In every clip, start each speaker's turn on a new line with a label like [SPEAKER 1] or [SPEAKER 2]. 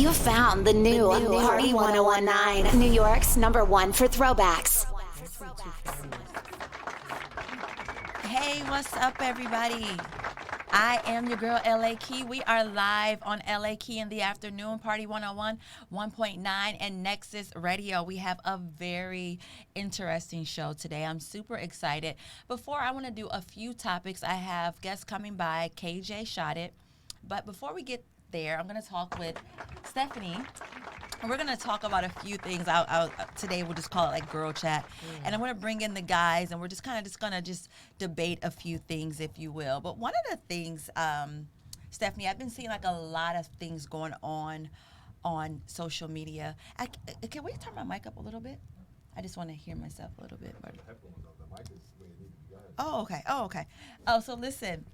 [SPEAKER 1] You found the new Party 1019, New York's #1 for throwbacks.
[SPEAKER 2] Hey, what's up, everybody? I am your girl, LA Key. We are live on LA Key in the afternoon, Party 101, 1.9, and Nexus Radio. We have a very interesting show today. I'm super excited. Before I want to do a few topics, I have guests coming by, KJ Shot It. But before we get there, I'm going to talk with Stephanie. And we're going to talk about a few things. Today we'll just call it like girl chat. And I'm going to bring in the guys, and we're just going to debate a few things, if you will. But one of the things, Stephanie, I've been seeing like a lot of things going on social media. Can we turn my mic up a little bit? I just want to hear myself a little bit. Oh, okay. Oh, so listen.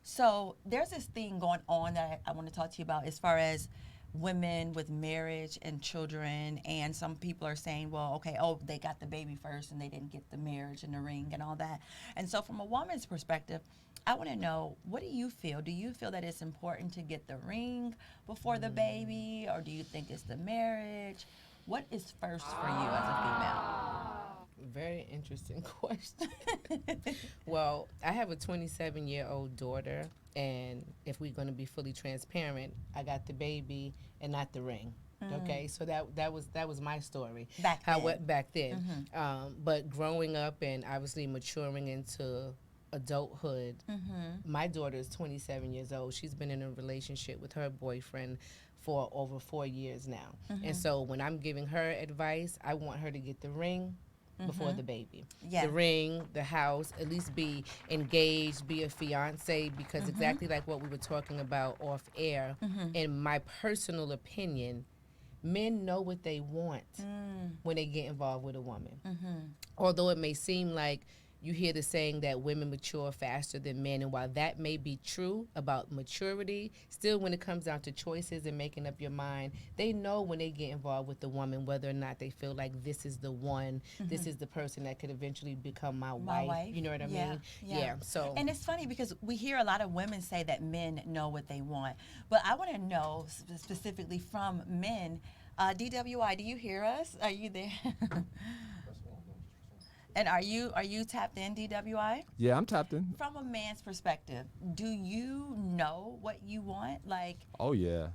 [SPEAKER 2] So there's this thing going on that I want to talk to you about as far as women with marriage and children, and some people are saying, well, okay, they got the baby first and they didn't get the marriage and the ring and all that. And so from a woman's perspective, I want to know, what do you feel? Do you feel that it's important to get the ring before the baby, or do you think it's the marriage? What is first for you as a female?
[SPEAKER 3] Very interesting question. Well, I have a 27-year-old daughter, and if we're going to be fully transparent, I got the baby and not the ring. Okay, so that was my story. Back then. But growing up and obviously maturing into adulthood, my daughter is 27 years old. She's been in a relationship with her boyfriend for over 4 years now. And so when I'm giving her advice, I want her to get the ring before the baby. The ring, the house, at least be engaged, be a fiance, because exactly like what we were talking about off air, in my personal opinion, men know what they want when they get involved with a woman. Although it may seem like you hear the saying that women mature faster than men, and while that may be true about maturity, still when it comes down to choices and making up your mind, they know when they get involved with the woman whether or not they feel like this is the one, this is the person that could eventually become my wife. You know what I mean? Yeah. So.
[SPEAKER 2] And it's funny because we hear a lot of women say that men know what they want, but I want to know specifically from men. DWI, do you hear us? Are you there? And are you tapped in, DWI?
[SPEAKER 4] Yeah, I'm tapped in.
[SPEAKER 2] From a man's perspective, do you know what you want? Like.
[SPEAKER 4] Oh yeah.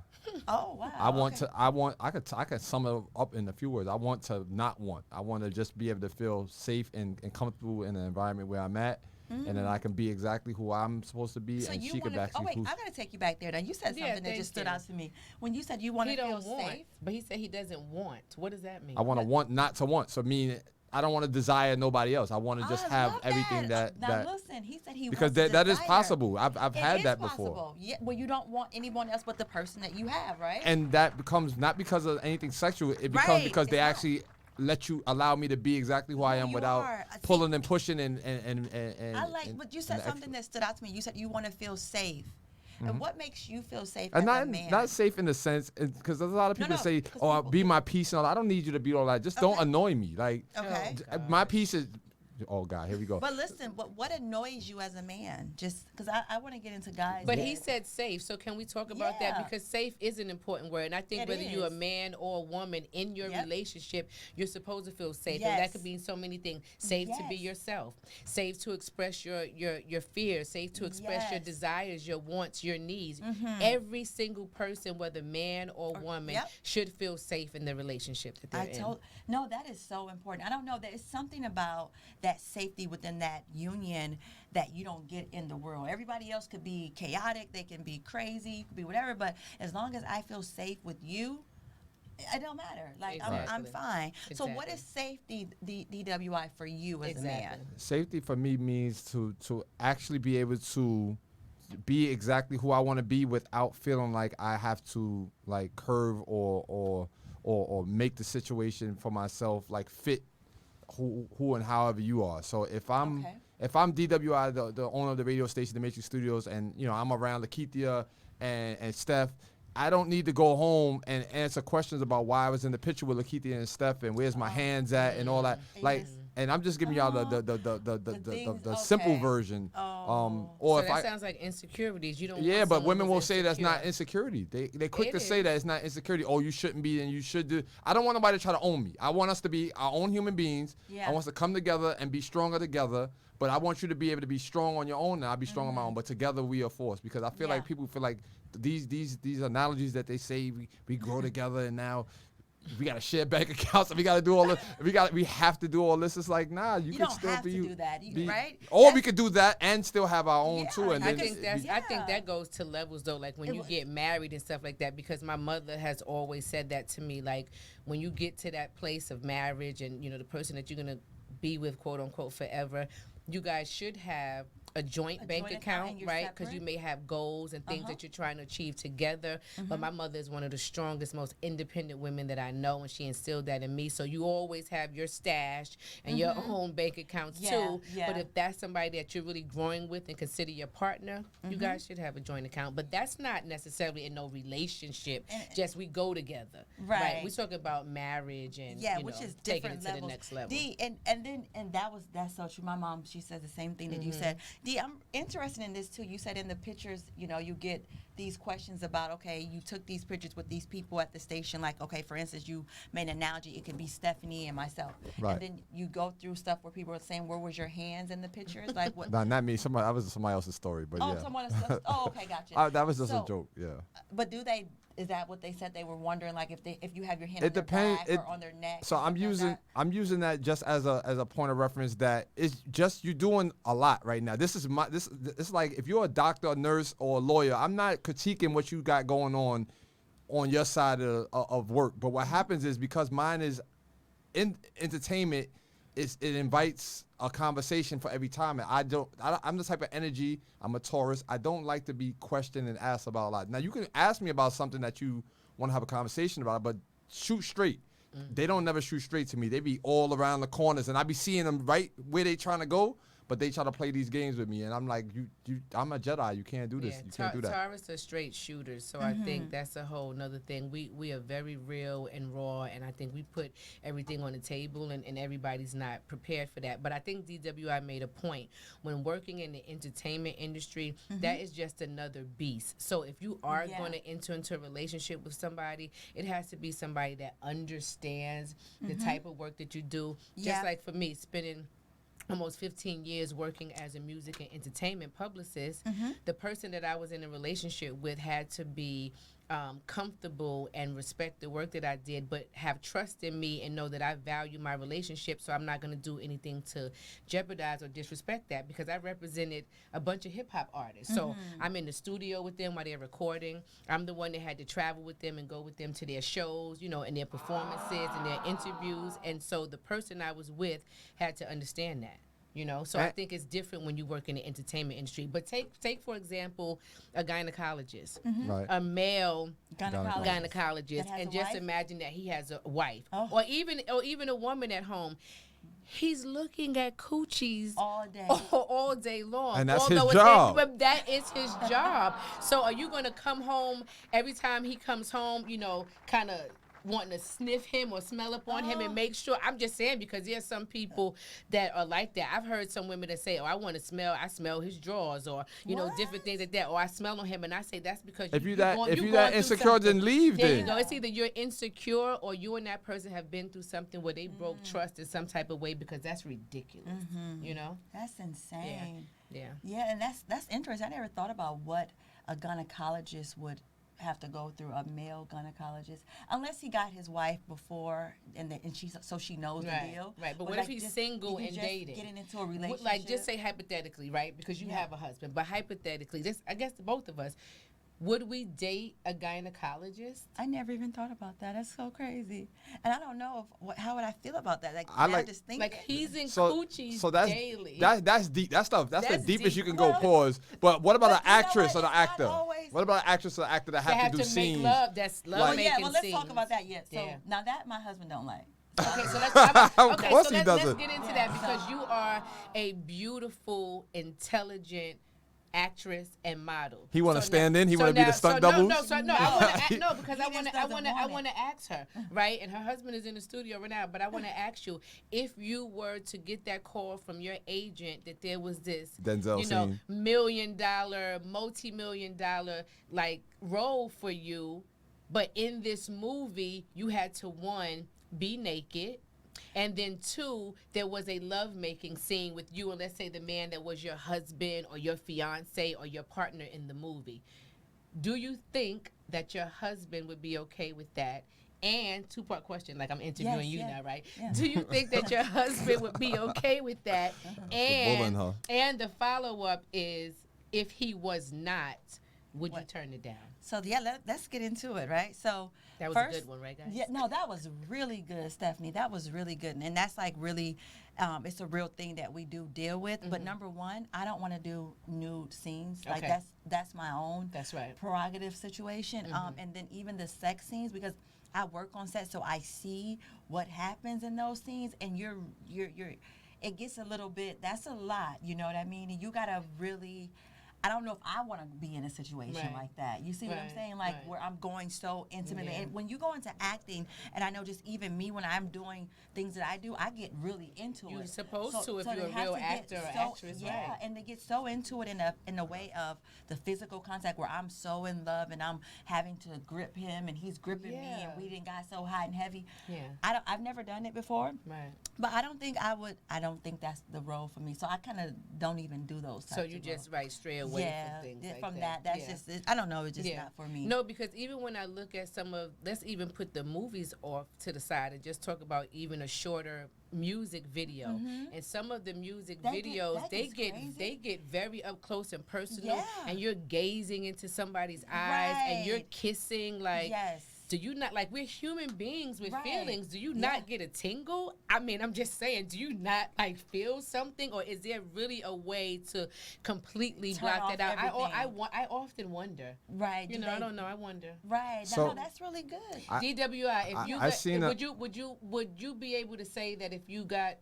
[SPEAKER 2] Oh wow.
[SPEAKER 4] I could sum it up in a few words. I want to not want. I want to just be able to feel safe and comfortable in the environment where I'm at. And then I can be exactly who I'm supposed to be,
[SPEAKER 2] so
[SPEAKER 4] and
[SPEAKER 2] you
[SPEAKER 4] she can back.
[SPEAKER 2] I gotta take you back there. Now you said something that just stood out to me when you said you want to feel safe.
[SPEAKER 3] But he said he doesn't want. What does that mean?
[SPEAKER 4] I want to want not to want. So I don't want to desire nobody else. I want to just have everything that.
[SPEAKER 2] Now listen, he said he
[SPEAKER 4] because
[SPEAKER 2] wants
[SPEAKER 4] that is possible. I've had that
[SPEAKER 2] possible.
[SPEAKER 4] before.
[SPEAKER 2] Yeah, well, you don't want anyone else but the person that you have, right?
[SPEAKER 4] And that becomes not because of anything sexual. It becomes because they actually allow me to be exactly who I am without pulling and pushing and
[SPEAKER 2] I like, but you said something that stood out to me. You said you want to feel safe. And what makes you feel safe as a man?
[SPEAKER 4] Not safe in the sense, because there's a lot of people that say, be my peace and all that. I don't need you to be all that. Just don't annoy me. Like, my peace is, oh God, here we go.
[SPEAKER 2] But listen, what annoys you as a man? Just because I want to get into guys.
[SPEAKER 3] But he said safe, so can we talk about that? Because safe is an important word. And I think whether you're a man or a woman in your relationship, you're supposed to feel safe. And that could mean so many things. Safe to be yourself. Safe to express your fears. Safe to express your desires, your wants, your needs. Every single person, whether man or woman, should feel safe in the relationship that they're in.
[SPEAKER 2] No, that is so important. I don't know. There is something about that safety within that union that you don't get in the world. Everybody else could be chaotic, they can be crazy, could be whatever, but as long as I feel safe with you, it don't matter. Like, I'm fine. Exactly. So what is safety, DWI, for you as a man?
[SPEAKER 4] Safety for me means to actually be able to be exactly who I want to be without feeling like I have to like curve or make the situation for myself like fit who and however you are. So if I'm DWI, the owner of the radio station, the Matrix Studios, and I'm around Lakithia and Steph, I don't need to go home and answer questions about why I was in the picture with Lakithia and Steph and where's my hands at and all that. Like, and I'm just giving y'all the simple version Or
[SPEAKER 3] So
[SPEAKER 4] if
[SPEAKER 3] that
[SPEAKER 4] I
[SPEAKER 3] sounds like insecurities. You don't.
[SPEAKER 4] yeah,
[SPEAKER 3] want
[SPEAKER 4] but
[SPEAKER 3] someone
[SPEAKER 4] women
[SPEAKER 3] who's
[SPEAKER 4] will say that's not
[SPEAKER 3] insecure.
[SPEAKER 4] insecurity. They quick
[SPEAKER 3] It
[SPEAKER 4] to say
[SPEAKER 3] is.
[SPEAKER 4] that it's not insecurity. Oh, you shouldn't be and you should do. I don't want nobody to try to own me. I want us to be our own human beings.
[SPEAKER 2] Yeah.
[SPEAKER 4] I want us to come together and be stronger together. But I want you to be able to be strong on your own, and I'll be strong on my own. But together we are force. Because I feel
[SPEAKER 2] Yeah.
[SPEAKER 4] like people feel like these analogies that they say we grow together and now we gotta share bank accounts and we gotta do all this. We have to do all this. It's like nah, you can
[SPEAKER 2] don't
[SPEAKER 4] still
[SPEAKER 2] have
[SPEAKER 4] be
[SPEAKER 2] to do that, right?
[SPEAKER 4] Or we
[SPEAKER 2] That's-
[SPEAKER 4] could do that and still have our own
[SPEAKER 2] Yeah,
[SPEAKER 4] too. And
[SPEAKER 3] I
[SPEAKER 4] then
[SPEAKER 3] think that's.
[SPEAKER 4] be-
[SPEAKER 3] I think
[SPEAKER 2] Yeah.
[SPEAKER 3] that goes to levels though. Like when
[SPEAKER 2] It
[SPEAKER 3] you
[SPEAKER 2] was-
[SPEAKER 3] get married and stuff like that. Because my mother has always said that to me. Like when you get to that place of marriage and the person that you're gonna be with, quote unquote, forever, you guys should have a joint bank
[SPEAKER 2] joint account
[SPEAKER 3] account,
[SPEAKER 2] and you're
[SPEAKER 3] right? Because you
[SPEAKER 2] separate?
[SPEAKER 3] may have goals and things that you're trying to achieve together. But my mother is one of the strongest, most independent women that I know, and she instilled that in me. So you always have your stash and your own bank accounts
[SPEAKER 2] Yeah,
[SPEAKER 3] too.
[SPEAKER 2] yeah.
[SPEAKER 3] But if that's somebody that you're really growing with and consider your partner, you guys should have a joint account. But that's not necessarily in no relationship. Just we go together,
[SPEAKER 2] Right.
[SPEAKER 3] We talk about marriage and
[SPEAKER 2] Yeah, which is
[SPEAKER 3] taking
[SPEAKER 2] different
[SPEAKER 3] it to
[SPEAKER 2] levels.
[SPEAKER 3] the next level.
[SPEAKER 2] D, and that's so true. My mom, she says the same thing that you said. D, I'm interested in this too. You said in the pictures, you get these questions about, okay, you took these pictures with these people at the station. Like, okay, for instance, you made an analogy. It could be Stephanie and myself.
[SPEAKER 4] Right.
[SPEAKER 2] And then you go through stuff where people are saying, where was your hands in the pictures? Like what?
[SPEAKER 4] Nah, not me. That was somebody else's story. But
[SPEAKER 2] Oh,
[SPEAKER 4] yeah,
[SPEAKER 2] someone else. Oh, okay, gotcha.
[SPEAKER 4] that was just
[SPEAKER 2] So,
[SPEAKER 4] a joke. Yeah.
[SPEAKER 2] But do they? Is that what they said? They were wondering, like, if you have your hand
[SPEAKER 4] It
[SPEAKER 2] on their
[SPEAKER 4] depends.
[SPEAKER 2] back or on their neck.
[SPEAKER 4] So
[SPEAKER 2] or
[SPEAKER 4] I'm
[SPEAKER 2] something like
[SPEAKER 4] using
[SPEAKER 2] that?
[SPEAKER 4] I'm using that just as a point of reference that it's just you're doing a lot right now. This is like if you're a doctor, a nurse, or a lawyer. I'm not critiquing what you got going on your side of work. But what happens is because mine is in entertainment, it invites a conversation for every time. And I'm the type of energy. I'm a Taurus. I don't like to be questioned and asked about a lot. Now you can ask me about something that you want to have a conversation about, but shoot straight. They don't never shoot straight to me. They be all around the corners, and I be seeing them right where they trying to go, but they try to play these games with me, and I'm like, I'm a Jedi. You can't do this. You can't do that.
[SPEAKER 3] Taurus are straight shooters, so I think that's a whole nother thing. We are very real and raw, and I think we put everything on the table, and everybody's not prepared for that. But I think DWI made a point. When working in the entertainment industry, that is just another beast. So if you are
[SPEAKER 2] Yeah.
[SPEAKER 3] going to enter into a relationship with somebody, it has to be somebody that understands the type of work that you do.
[SPEAKER 2] Yeah.
[SPEAKER 3] Just like for me, spending almost 15 years working as a music and entertainment publicist, the person that I was in a relationship with had to be comfortable and respect the work that I did, but have trust in me and know that I value my relationship, so I'm not going to do anything to jeopardize or disrespect that, because I represented a bunch of hip-hop artists. So I'm in the studio with them while they're recording. I'm the one that had to travel with them and go with them to their shows, and their performances and their interviews. And so the person I was with had to understand that. So I think it's different when you work in the entertainment industry. But take for example, a gynecologist,
[SPEAKER 4] Right.
[SPEAKER 3] a male
[SPEAKER 2] Gynecologist.
[SPEAKER 3] gynecologist,
[SPEAKER 2] That has
[SPEAKER 3] and
[SPEAKER 2] a
[SPEAKER 3] just
[SPEAKER 2] wife?
[SPEAKER 3] imagine that he has a wife,
[SPEAKER 2] Oh.
[SPEAKER 3] or even a woman at home. He's looking at coochies
[SPEAKER 2] All day.
[SPEAKER 3] all day long.
[SPEAKER 4] And that's his
[SPEAKER 3] Although
[SPEAKER 4] job.
[SPEAKER 3] But that is his job. So are you going to come home every time he comes home, kind of wanting to sniff him or smell up on him and make sure? I'm just saying, because there's some people that are like that. I've heard some women that say, I smell his drawers, or different things like that, or I smell on him, and I say that's because
[SPEAKER 4] If you
[SPEAKER 3] you're
[SPEAKER 4] that
[SPEAKER 3] going through
[SPEAKER 4] insecure,
[SPEAKER 3] something.
[SPEAKER 4] then leave.
[SPEAKER 3] There
[SPEAKER 4] Then
[SPEAKER 3] you go. It's either you're insecure or you and that person have been through something where they broke trust in some type of way, because that's ridiculous.
[SPEAKER 2] That's insane.
[SPEAKER 3] Yeah.
[SPEAKER 2] Yeah, and that's interesting. I never thought about what a gynecologist would have to go through, a male gynecologist, unless he got his wife before and she knows the deal.
[SPEAKER 3] Right, but what if he's single and dating?
[SPEAKER 2] Getting into a relationship.
[SPEAKER 3] Like, just say hypothetically, right? Because you have a husband, but hypothetically, I guess both of us, would we date a gynecologist?
[SPEAKER 2] I never even thought about that. That's so crazy, and I don't know how would I feel about that. Like,
[SPEAKER 4] I
[SPEAKER 2] now
[SPEAKER 4] like-
[SPEAKER 2] just thinking.
[SPEAKER 3] Like, he's in
[SPEAKER 4] so
[SPEAKER 3] coochies
[SPEAKER 4] that's
[SPEAKER 3] daily.
[SPEAKER 4] that's deep. That's the
[SPEAKER 3] That's
[SPEAKER 4] deepest
[SPEAKER 3] deep.
[SPEAKER 4] you can go.
[SPEAKER 2] Well,
[SPEAKER 4] Pause. But what about
[SPEAKER 2] but
[SPEAKER 4] an
[SPEAKER 2] you know
[SPEAKER 4] actress
[SPEAKER 2] what?
[SPEAKER 4] or the
[SPEAKER 2] It's not
[SPEAKER 4] actor?
[SPEAKER 2] always-
[SPEAKER 4] What about an actress or the actor that
[SPEAKER 3] They
[SPEAKER 4] have to do
[SPEAKER 3] to
[SPEAKER 4] scenes?
[SPEAKER 3] make love. That's love
[SPEAKER 4] Like-
[SPEAKER 2] well,
[SPEAKER 3] making
[SPEAKER 2] yeah. Well, let's
[SPEAKER 3] scenes.
[SPEAKER 2] talk about that yet. So
[SPEAKER 3] Yeah.
[SPEAKER 2] now that my husband don't like.
[SPEAKER 3] Okay, so let's
[SPEAKER 4] Of course he
[SPEAKER 3] let's
[SPEAKER 4] doesn't.
[SPEAKER 3] get into that, because you are a beautiful, intelligent actress, and model.
[SPEAKER 4] He wanna
[SPEAKER 3] So
[SPEAKER 4] stand
[SPEAKER 3] now-
[SPEAKER 4] in? He
[SPEAKER 3] so
[SPEAKER 4] wanna be the
[SPEAKER 3] now-
[SPEAKER 4] stunt
[SPEAKER 3] so
[SPEAKER 4] double?
[SPEAKER 3] No, I want to no because
[SPEAKER 2] He
[SPEAKER 3] I
[SPEAKER 2] just
[SPEAKER 3] want to
[SPEAKER 2] doesn't want it.
[SPEAKER 3] ask her, right? And her husband is in the studio right now, but I want to ask you, if you were to get that call from your agent that there was this
[SPEAKER 4] Denzel scene.
[SPEAKER 3] $1 million, multi-million dollar like role for you, but in this movie you had to, one, be naked, and then two, there was a lovemaking scene with you and, let's say, the man that was your husband or your fiance or your partner in the movie. Do you think that your husband would be okay with that? And two-part question, like I'm interviewing you now, right?
[SPEAKER 2] Yeah.
[SPEAKER 3] Do you think that your husband would be okay with that?
[SPEAKER 4] bull in her.
[SPEAKER 3] And the follow-up is, if he was not, would you turn it down?
[SPEAKER 2] So yeah, let's get into it, right? So
[SPEAKER 3] That was
[SPEAKER 2] first,
[SPEAKER 3] a good one, right, guys?
[SPEAKER 2] Yeah, no, that was really good, Stephanie. That was really good, and that's like really, it's a real thing that we do deal with. But number one, I don't want to do nude scenes. Like
[SPEAKER 3] Okay.
[SPEAKER 2] that's my own
[SPEAKER 3] That's right.
[SPEAKER 2] prerogative situation. And then even the sex scenes, because I work on set, so I see what happens in those scenes, and you're it gets a little bit. That's a lot, you know what I mean? And you gotta really. I don't know if I want to be in a situation
[SPEAKER 3] Right.
[SPEAKER 2] like that. You see what I'm
[SPEAKER 3] Right,
[SPEAKER 2] saying? Like
[SPEAKER 3] right.
[SPEAKER 2] where I'm going so intimately.
[SPEAKER 3] Yeah.
[SPEAKER 2] And when you go into acting, and I know just even me when I'm doing things that I do, I get really into
[SPEAKER 3] You're
[SPEAKER 2] it.
[SPEAKER 3] supposed to if
[SPEAKER 2] it
[SPEAKER 3] you're a
[SPEAKER 2] has
[SPEAKER 3] real
[SPEAKER 2] to get
[SPEAKER 3] actor or actress,
[SPEAKER 2] yeah,
[SPEAKER 3] right.
[SPEAKER 2] and they get so into it in the way of the physical contact where I'm so in love and I'm having to grip him and he's gripping me and
[SPEAKER 3] Yeah.
[SPEAKER 2] we didn't got so hot and heavy.
[SPEAKER 3] Yeah.
[SPEAKER 2] I've never done it before.
[SPEAKER 3] Right.
[SPEAKER 2] But I don't think I would. I don't think that's the role for me. So I kind of don't even do those types
[SPEAKER 3] So
[SPEAKER 2] of
[SPEAKER 3] you
[SPEAKER 2] roles.
[SPEAKER 3] just stray away
[SPEAKER 2] Yeah,
[SPEAKER 3] from things like
[SPEAKER 2] from
[SPEAKER 3] that.
[SPEAKER 2] that's
[SPEAKER 3] Yeah.
[SPEAKER 2] just. I don't know. It's just not for me.
[SPEAKER 3] No, because even when I look at some of, let's even put the movies off to the side and just talk about even a shorter music video. And some of the music
[SPEAKER 2] That get-
[SPEAKER 3] videos,
[SPEAKER 2] that
[SPEAKER 3] they
[SPEAKER 2] gets
[SPEAKER 3] get
[SPEAKER 2] crazy.
[SPEAKER 3] they get very up close and personal,
[SPEAKER 2] Yeah.
[SPEAKER 3] and you're gazing into somebody's eyes and you're
[SPEAKER 2] Right.
[SPEAKER 3] kissing like.
[SPEAKER 2] Yes.
[SPEAKER 3] Do you not, like, we're human beings with
[SPEAKER 2] Right.
[SPEAKER 3] feelings. Do you
[SPEAKER 2] Yeah.
[SPEAKER 3] not get a tingle? I mean, I'm just saying, do you not, like, feel something? Or is there really a way to completely
[SPEAKER 2] Turn
[SPEAKER 3] block
[SPEAKER 2] off
[SPEAKER 3] that out?
[SPEAKER 2] everything.
[SPEAKER 3] I often wonder.
[SPEAKER 2] Right.
[SPEAKER 3] You
[SPEAKER 2] do
[SPEAKER 3] know, I
[SPEAKER 2] they-
[SPEAKER 3] don't know. I wonder.
[SPEAKER 2] Right.
[SPEAKER 4] So-
[SPEAKER 2] no, that's really good.
[SPEAKER 3] DWI, if you
[SPEAKER 4] I
[SPEAKER 3] got,
[SPEAKER 4] seen a-
[SPEAKER 3] would you be able to say that if you got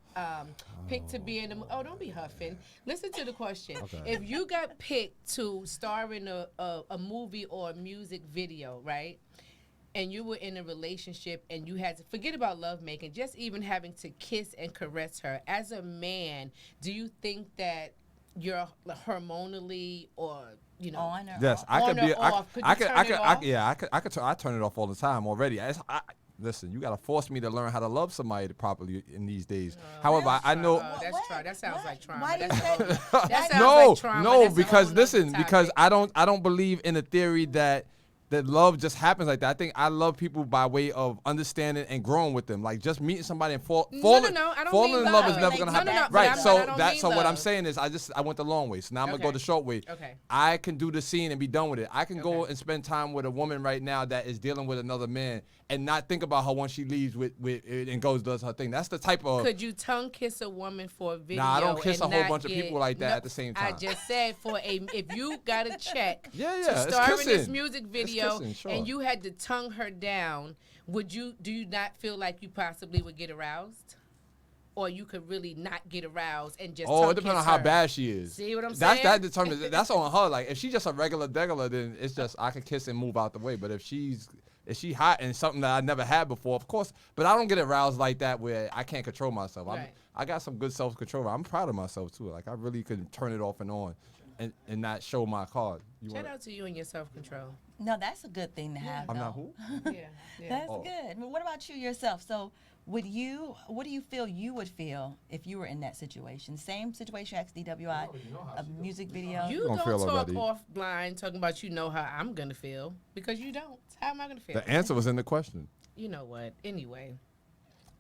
[SPEAKER 3] picked to be in the don't be huffing. Listen to the question.
[SPEAKER 4] Okay.
[SPEAKER 3] If you got picked to star in a movie or a music video, right? And you were in a relationship and you had to forget about lovemaking, just even having to kiss and caress her. As a man, do you think that you're hormonally or
[SPEAKER 2] On or
[SPEAKER 4] Yes,
[SPEAKER 2] off.
[SPEAKER 4] I could
[SPEAKER 3] On
[SPEAKER 4] be.
[SPEAKER 3] or off? Could you turn it off?
[SPEAKER 4] Yeah, I could. I turn it off all the time already. Listen, you gotta force me to learn how to love somebody properly in these days. However, I know.
[SPEAKER 3] Oh, that's
[SPEAKER 2] What?
[SPEAKER 3] trauma. That sounds
[SPEAKER 2] What?
[SPEAKER 3] like trauma.
[SPEAKER 2] Why do you
[SPEAKER 3] That's a
[SPEAKER 2] say-
[SPEAKER 3] whole- that sounds
[SPEAKER 4] No,
[SPEAKER 3] like trauma.
[SPEAKER 4] no,
[SPEAKER 3] That's a
[SPEAKER 4] because
[SPEAKER 3] whole nother
[SPEAKER 4] listen, because
[SPEAKER 3] topic.
[SPEAKER 4] I don't believe in the theory that love just happens like that. I think I love people by way of understanding and growing with them. Like just meeting somebody and falling
[SPEAKER 3] no, I don't
[SPEAKER 4] falling
[SPEAKER 3] mean
[SPEAKER 4] in love is
[SPEAKER 3] love.
[SPEAKER 4] never
[SPEAKER 2] Like,
[SPEAKER 4] gonna
[SPEAKER 2] no,
[SPEAKER 4] happen.
[SPEAKER 2] no, no,
[SPEAKER 4] Right.
[SPEAKER 3] but
[SPEAKER 4] So
[SPEAKER 3] I don't
[SPEAKER 4] that
[SPEAKER 3] mean
[SPEAKER 4] so what I'm
[SPEAKER 3] love.
[SPEAKER 4] saying is I went the long way. So now I'm gonna go
[SPEAKER 3] Okay.
[SPEAKER 4] the short way.
[SPEAKER 3] Okay.
[SPEAKER 4] I can do the scene and be done with it. I can go
[SPEAKER 3] Okay.
[SPEAKER 4] and spend time with a woman right now that is dealing with another man and not think about her once she leaves with and goes does her thing. That's the type of
[SPEAKER 3] Could you tongue kiss a woman for a video?
[SPEAKER 4] Nah, I don't kiss
[SPEAKER 3] and
[SPEAKER 4] a whole
[SPEAKER 3] not
[SPEAKER 4] bunch of
[SPEAKER 3] get-
[SPEAKER 4] people like that
[SPEAKER 3] No,
[SPEAKER 4] at the same
[SPEAKER 3] I
[SPEAKER 4] time.
[SPEAKER 3] just said if you got a check
[SPEAKER 4] Yeah,
[SPEAKER 3] to
[SPEAKER 4] it's
[SPEAKER 3] star in this
[SPEAKER 4] kissing.
[SPEAKER 3] music
[SPEAKER 4] It's
[SPEAKER 3] video
[SPEAKER 4] kissing, sure.
[SPEAKER 3] and you had to tongue her down, do you not feel like you possibly would get aroused? Or you could really not get aroused and just
[SPEAKER 4] Oh,
[SPEAKER 3] tongue
[SPEAKER 4] it depends on
[SPEAKER 3] kiss
[SPEAKER 4] how
[SPEAKER 3] her?
[SPEAKER 4] bad she is.
[SPEAKER 3] See what I'm
[SPEAKER 4] That
[SPEAKER 3] saying?
[SPEAKER 4] determines. That's on her. Like if she's just a regular degular, then it's just I can kiss and move out the way. But if she hot and something that I never had before, of course. But I don't get aroused like that where I can't control myself.
[SPEAKER 3] Right.
[SPEAKER 4] I got some good self control. I'm proud of myself too. Like I really could turn it off and on, and not show my card.
[SPEAKER 3] Shout out to you and your self-control.
[SPEAKER 2] No, that's a good thing to have.
[SPEAKER 4] I'm
[SPEAKER 2] though.
[SPEAKER 4] not who?
[SPEAKER 3] Yeah.
[SPEAKER 2] That's
[SPEAKER 4] Oh.
[SPEAKER 2] good. But what about you yourself? So, what do you feel you would feel if you were in that situation? Same situation as DWI, a music video.
[SPEAKER 3] You
[SPEAKER 4] gonna
[SPEAKER 3] don't
[SPEAKER 4] feel
[SPEAKER 3] talk
[SPEAKER 4] already.
[SPEAKER 3] offline talking about you know how I'm going to feel because you don't. How am I going to feel?
[SPEAKER 4] The answer was in the question.
[SPEAKER 3] You know what? Anyway,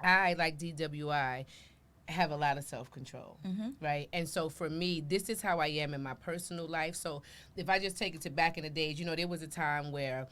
[SPEAKER 3] I, like DWI, have a lot of self-control, right? And so for me, this is how I am in my personal life. So if I just take it to back in the days, there was a time where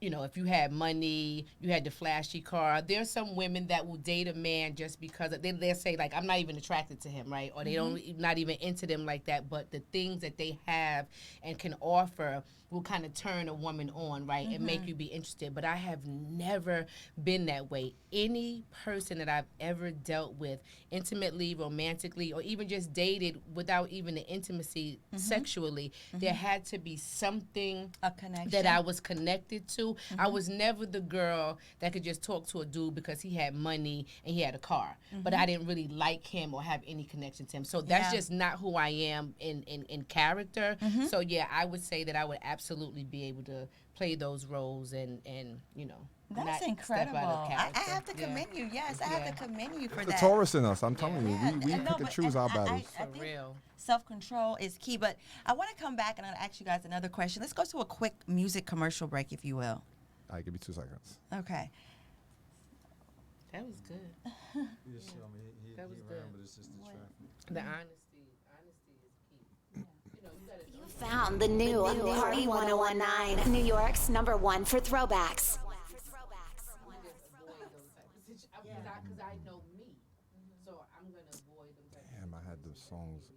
[SPEAKER 3] you know, if you had money, you had the flashy car. There's some women that will date a man just because they'll say, like, I'm not even attracted to him, right? Or they don't, not even into them like that. But the things that they have and can offer will kind of turn a woman on, right, and make you be interested. But I have never been that way. Any person that I've ever dealt with intimately, romantically, or even just dated without even the intimacy sexually, there had to be something
[SPEAKER 2] A connection.
[SPEAKER 3] that I was connected to. I was never the girl that could just talk to a dude because he had money and he had a car. But I didn't really like him or have any connection to him. So that's just not who I am in character. So yeah, I would say that I would absolutely be able to play those roles and you know,
[SPEAKER 2] That's
[SPEAKER 3] not
[SPEAKER 2] incredible.
[SPEAKER 3] Step out of
[SPEAKER 2] I
[SPEAKER 3] character.
[SPEAKER 2] have to commend you. Yes, I have to commend you for
[SPEAKER 4] The
[SPEAKER 2] that.
[SPEAKER 4] Taurus in us, I'm telling you,
[SPEAKER 2] Yeah,
[SPEAKER 4] we
[SPEAKER 2] no,
[SPEAKER 4] pick and
[SPEAKER 2] but-
[SPEAKER 4] choose our battles.
[SPEAKER 2] I
[SPEAKER 3] For
[SPEAKER 2] think
[SPEAKER 3] real.
[SPEAKER 2] self-control is key. But I want to come back and I'll ask you guys another question. Let's go to a quick music commercial break, if you will.
[SPEAKER 4] All right, give me 2 seconds.
[SPEAKER 2] Okay.
[SPEAKER 3] That was good. That was good. The honesty is key. You know, you gotta know.
[SPEAKER 1] Found the new Party 1019, New York's #1 for throwbacks.
[SPEAKER 3] Because I know me, so I'm gonna avoid them type of
[SPEAKER 4] Damn, I had the songs.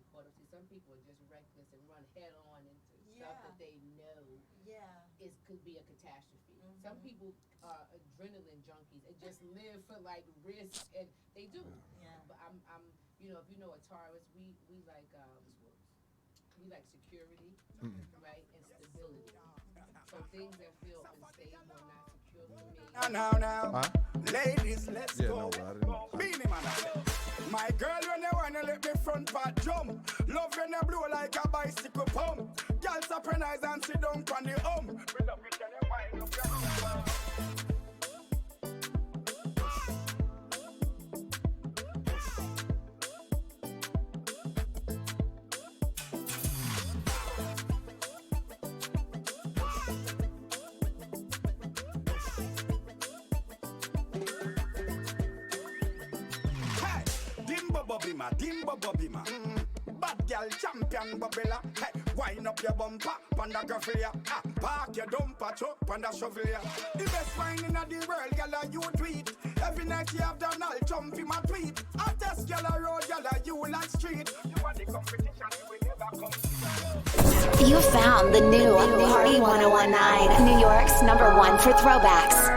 [SPEAKER 3] Some people are just reckless and run head on into stuff that they know could be a catastrophe. Some people are adrenaline junkies and just live for like risk, and they do. But I'm you know, if you know a Taurus, we like security, right, and stability. So things that feel unstable and not secure for me.
[SPEAKER 5] Now,
[SPEAKER 4] Huh?
[SPEAKER 5] ladies, let's
[SPEAKER 4] Yeah,
[SPEAKER 5] go.
[SPEAKER 4] no, but I didn't.
[SPEAKER 5] Beanie man, my girl, when you wanna let me front part jump. Love when you blow like a bicycle pump. Girl, surprise and sit down on the home. We love it when you wind up your rumba. Dimbo Bobima. Bad girl champion Bobilla. Hey, wind up your bumper, panda graffia. Park your dumper truck, panda shovel. The best wine in the world, girl, you tweet. Every night you have Donald Trump in my tweet. I test girl a road, girl, you like street. You want the competition, you will never come.
[SPEAKER 1] You found the new Party 1019, New York's #1 for throwbacks.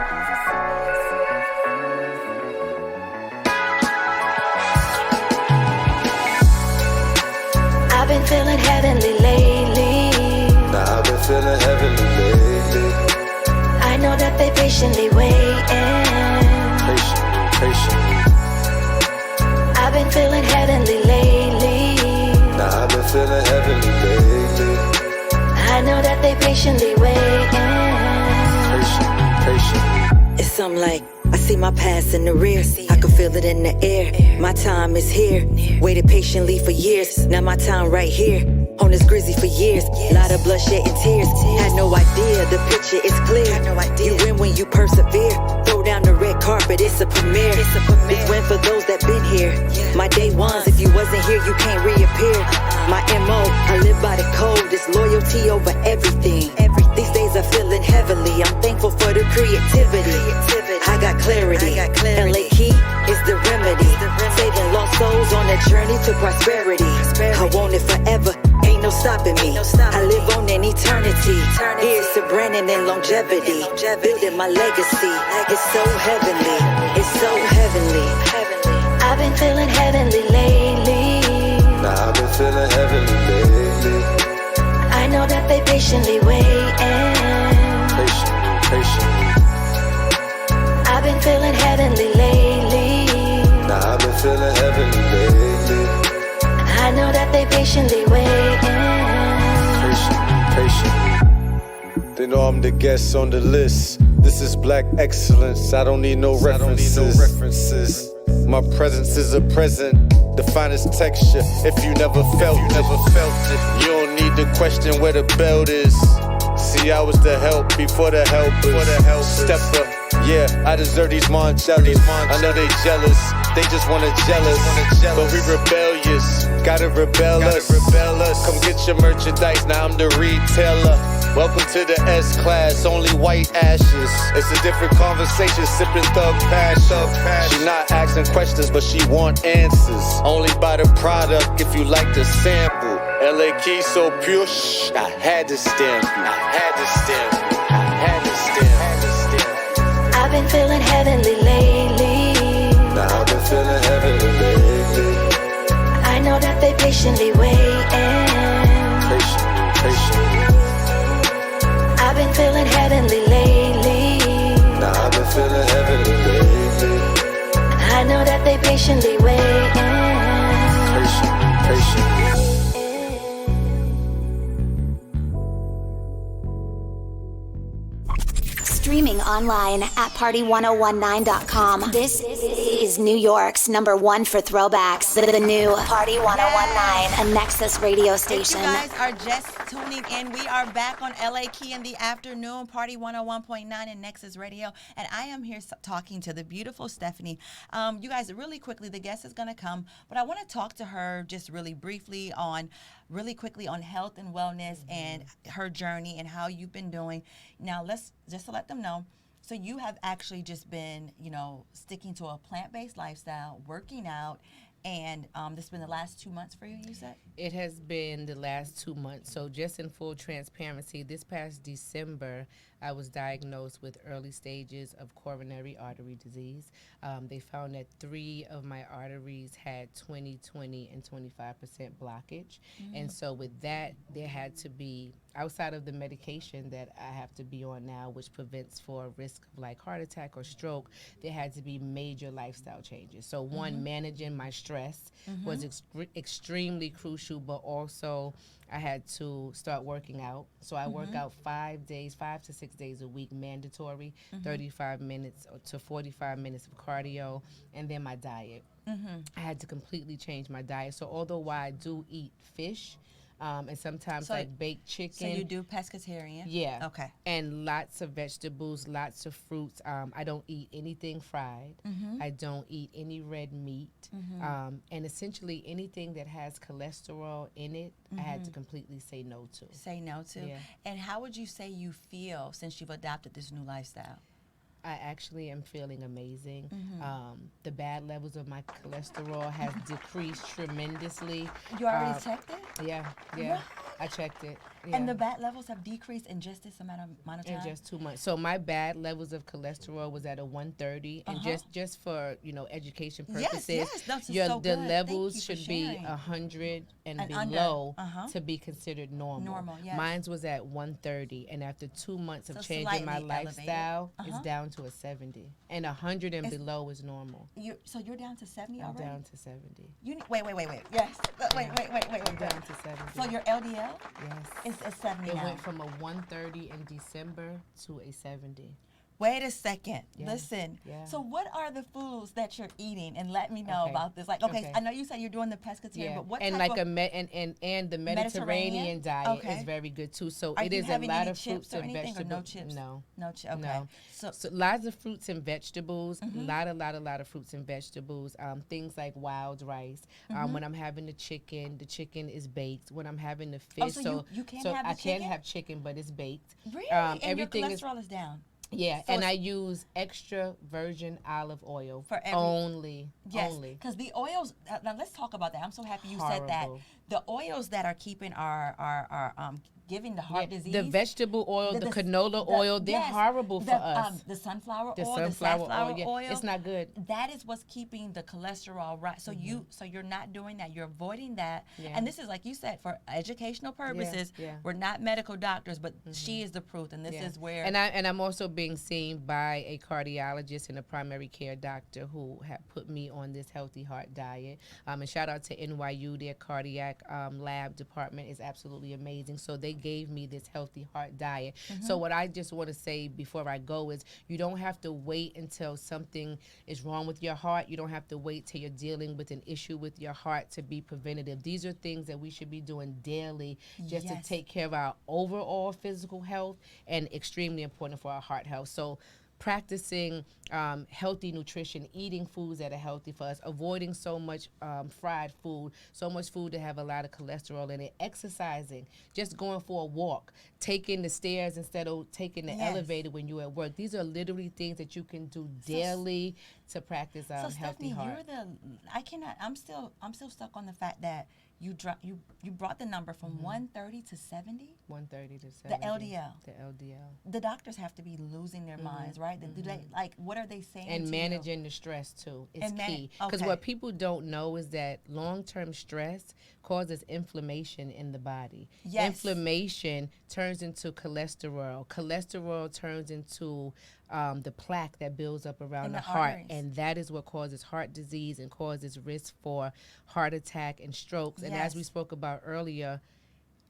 [SPEAKER 1] I've been feeling heavenly lately.
[SPEAKER 6] Nah, I've been feeling heavenly lately.
[SPEAKER 1] I know that they patiently waiting.
[SPEAKER 6] Patiently.
[SPEAKER 1] I've been feeling heavenly lately.
[SPEAKER 6] Nah, I've been feeling heavenly lately.
[SPEAKER 1] I know that they patiently waiting.
[SPEAKER 6] Patiently.
[SPEAKER 7] It's something like I see my past in the rear. I can feel it in the air. My time is here. Waited patiently for years. Now my time right here. On this grizzly for years. Lot of bloodshed and tears. Had no idea. The picture is clear. You win when you persevere. Throw down the red carpet. It's a premiere. This win for those that been here. My day ones. If you wasn't here, you can't reappear. My MO. I live by the code. It's loyalty over everything. These days are feeling heavily. I'm thankful for the creativity. I got clarity. LA Key is the remedy. Saving lost souls on a journey to prosperity. I want it forever. Ain't no stopping me. I live on in eternity. Here's to Brandon and longevity. Building my legacy. It's so heavenly. It's so heavenly.
[SPEAKER 1] I've been feeling heavenly lately.
[SPEAKER 6] Nah, I've been feeling heavenly lately.
[SPEAKER 1] I know that they patiently waiting.
[SPEAKER 6] Patiently.
[SPEAKER 1] I've been feeling heavenly lately.
[SPEAKER 6] Nah, I've been feeling heavenly lately.
[SPEAKER 1] I know that they patiently waiting.
[SPEAKER 6] Patiently. They know I'm the guest on the list. This is black excellence. I don't need no references. My presence is a present, the finest texture. If you never felt it, you don't need to question where the belt is. See, I was the help before the helpers. Step up, yeah, I deserve these Moncellas. I know they jealous, they just wanna jealous. But we rebellious, gotta rebel us. Come get your merchandise, now I'm the retailer. Welcome to the S-Class, only white ashes. It's a different conversation, sipping thug passion. She not asking questions, but she want answers. Only buy the product if you like the sample. LA Key so pure, shh, I had to stamp you.
[SPEAKER 1] I've been feeling heavenly lately.
[SPEAKER 6] Now I've been feeling heavenly lately.
[SPEAKER 1] I know that they patiently waiting.
[SPEAKER 6] Patiently.
[SPEAKER 1] I've been feeling heavenly lately.
[SPEAKER 6] Now I've been feeling heavenly lately.
[SPEAKER 1] I know that they patiently waiting.
[SPEAKER 6] Patiently.
[SPEAKER 1] Streaming online at party1019.com. This is New York's #1 for throwbacks. The new Party 1019, a Nexus radio
[SPEAKER 2] If
[SPEAKER 1] station.
[SPEAKER 2] you guys are just tuning in, we are back on LA Key in the afternoon, Party 101.9 and Nexus Radio, and I am here talking to the beautiful Stephanie. You guys, really quickly, the guest is going to come, but I want to talk to her just really briefly really quickly on health and wellness and her journey and how you've been doing. Now, let's just to let them know. So you have actually just been, sticking to a plant-based lifestyle, working out, and this has been the last 2 months for you, you said?
[SPEAKER 3] It has been the last 2 months. So just in full transparency, this past December, I was diagnosed with early stages of coronary artery disease. They found that 3 of my arteries had 20, 20, and 25% blockage. And so with that, there had to be, outside of the medication that I have to be on now, which prevents for risk of like heart attack or stroke, there had to be major lifestyle changes. So one, managing my stress was extremely crucial, but also I had to start working out. So I work out 5 to 6 days a week, mandatory, 35 minutes to 45 minutes of cardio, and then my diet. I had to completely change my diet. So although I do eat fish, and sometimes like baked chicken.
[SPEAKER 2] So you do pescatarian?
[SPEAKER 3] Yeah.
[SPEAKER 2] Okay.
[SPEAKER 3] And lots of vegetables, lots of fruits. I don't eat anything fried. I don't eat any red meat. And essentially anything that has cholesterol in it, I had to completely say no to.
[SPEAKER 2] Say no to.
[SPEAKER 3] Yeah.
[SPEAKER 2] And how would you say you feel since you've adopted this new lifestyle?
[SPEAKER 3] I actually am feeling amazing. The bad levels of my cholesterol has decreased tremendously.
[SPEAKER 2] You already checked it?
[SPEAKER 3] Yeah.
[SPEAKER 2] What?
[SPEAKER 3] I checked it.
[SPEAKER 2] And
[SPEAKER 3] yeah.
[SPEAKER 2] the bad levels have decreased in just this amount of time?
[SPEAKER 3] In just 2 months. So my bad levels of cholesterol was at a 130, and just for education purposes,
[SPEAKER 2] that's
[SPEAKER 3] the
[SPEAKER 2] so good.
[SPEAKER 3] levels
[SPEAKER 2] Thank you for
[SPEAKER 3] should be
[SPEAKER 2] sharing.
[SPEAKER 3] 100 and
[SPEAKER 2] And
[SPEAKER 3] below
[SPEAKER 2] under.
[SPEAKER 3] to be considered normal.
[SPEAKER 2] Normal, yes.
[SPEAKER 3] Mine's was at 130, and after 2 months of
[SPEAKER 2] So
[SPEAKER 3] changing my
[SPEAKER 2] slightly elevated.
[SPEAKER 3] lifestyle, it's down to a 70, and 100 and below is normal.
[SPEAKER 2] So you're down to 70
[SPEAKER 3] I'm
[SPEAKER 2] already?
[SPEAKER 3] down to 70.
[SPEAKER 2] Wait. Yes. Wait.
[SPEAKER 3] I'm down to 70.
[SPEAKER 2] So your LDL
[SPEAKER 3] Yes.
[SPEAKER 2] is 70
[SPEAKER 3] It
[SPEAKER 2] now.
[SPEAKER 3] went from a 130 in December to a 70.
[SPEAKER 2] Wait a second.
[SPEAKER 3] Yeah.
[SPEAKER 2] Listen.
[SPEAKER 3] Yeah.
[SPEAKER 2] So what are the foods that you're eating? And let me know
[SPEAKER 3] Okay.
[SPEAKER 2] about this. Like, okay, I know you said you're doing the pescatarian, but what
[SPEAKER 3] and
[SPEAKER 2] type
[SPEAKER 3] like
[SPEAKER 2] of...
[SPEAKER 3] and the Mediterranean diet
[SPEAKER 2] Okay.
[SPEAKER 3] is very good too. So
[SPEAKER 2] Are
[SPEAKER 3] it
[SPEAKER 2] you
[SPEAKER 3] is a
[SPEAKER 2] having
[SPEAKER 3] lot
[SPEAKER 2] any
[SPEAKER 3] of
[SPEAKER 2] chips
[SPEAKER 3] fruits
[SPEAKER 2] or
[SPEAKER 3] and
[SPEAKER 2] anything, or
[SPEAKER 3] vegetables.
[SPEAKER 2] no chips?
[SPEAKER 3] No.
[SPEAKER 2] No chips. Okay.
[SPEAKER 3] No. So lots of fruits and vegetables. Lot of fruits and vegetables. Things like wild rice. When I'm having the chicken is baked. When I'm having the fish,
[SPEAKER 2] so you can't have the
[SPEAKER 3] I can
[SPEAKER 2] chicken?
[SPEAKER 3] have chicken, but it's baked.
[SPEAKER 2] Really? And
[SPEAKER 3] everything
[SPEAKER 2] your
[SPEAKER 3] is
[SPEAKER 2] cholesterol is down?
[SPEAKER 3] yeah,
[SPEAKER 2] So
[SPEAKER 3] and
[SPEAKER 2] it's-
[SPEAKER 3] I use extra virgin olive oil
[SPEAKER 2] For every-
[SPEAKER 3] only.
[SPEAKER 2] Yes,
[SPEAKER 3] Only.
[SPEAKER 2] because the oils. Now let's talk about that. I'm so happy you said that.
[SPEAKER 3] Horrible.
[SPEAKER 2] The oils that are keeping our giving the heart disease.
[SPEAKER 3] The vegetable oil, the canola oil, they're
[SPEAKER 2] yes,
[SPEAKER 3] horrible for us.
[SPEAKER 2] The sunflower
[SPEAKER 3] The
[SPEAKER 2] oil,
[SPEAKER 3] sunflower
[SPEAKER 2] the safflower
[SPEAKER 3] oil, yeah,
[SPEAKER 2] oil.
[SPEAKER 3] it's not good.
[SPEAKER 2] That is what's keeping the cholesterol right. So you're not doing that. You're avoiding that.
[SPEAKER 3] Yeah.
[SPEAKER 2] And this is, like you said, for educational purposes.
[SPEAKER 3] yeah.
[SPEAKER 2] We're not medical doctors, but she is the proof, and this is where.
[SPEAKER 3] And I'm also being seen by a cardiologist and a primary care doctor who have put me on this healthy heart diet. And shout out to NYU, their cardiac lab department is absolutely amazing. So they gave me this healthy heart diet. So what I just want to say before I go is you don't have to wait until something is wrong with your heart. You don't have to wait till you're dealing with an issue with your heart to be preventative. These are things that we should be doing daily just to take care of our overall physical health, and extremely important for our heart health. So practicing healthy nutrition, eating foods that are healthy for us, avoiding so much fried food, so much food that have a lot of cholesterol in it, exercising, just going for a walk, taking the stairs instead of taking the elevator when you're at work. These are literally things that you can do daily to practice
[SPEAKER 2] So
[SPEAKER 3] healthy
[SPEAKER 2] Stephanie,
[SPEAKER 3] heart.
[SPEAKER 2] I'm still stuck on the fact that you brought the number from 130 to 70.
[SPEAKER 3] 130 to 70.
[SPEAKER 2] The LDL.
[SPEAKER 3] The LDL.
[SPEAKER 2] The doctors have to be losing their minds, right? Do they, like, what are they saying?
[SPEAKER 3] And
[SPEAKER 2] to
[SPEAKER 3] managing the stress too is
[SPEAKER 2] And
[SPEAKER 3] key. Because
[SPEAKER 2] okay.
[SPEAKER 3] what people don't know is that long-term stress causes inflammation in the body.
[SPEAKER 2] Yes.
[SPEAKER 3] Inflammation turns into cholesterol. Cholesterol turns into the plaque that builds up around
[SPEAKER 2] In
[SPEAKER 3] the
[SPEAKER 2] the
[SPEAKER 3] heart,
[SPEAKER 2] arteries.
[SPEAKER 3] and that is what causes heart disease and causes risk for heart attack and strokes. And as we
[SPEAKER 2] Yes.
[SPEAKER 3] spoke about earlier,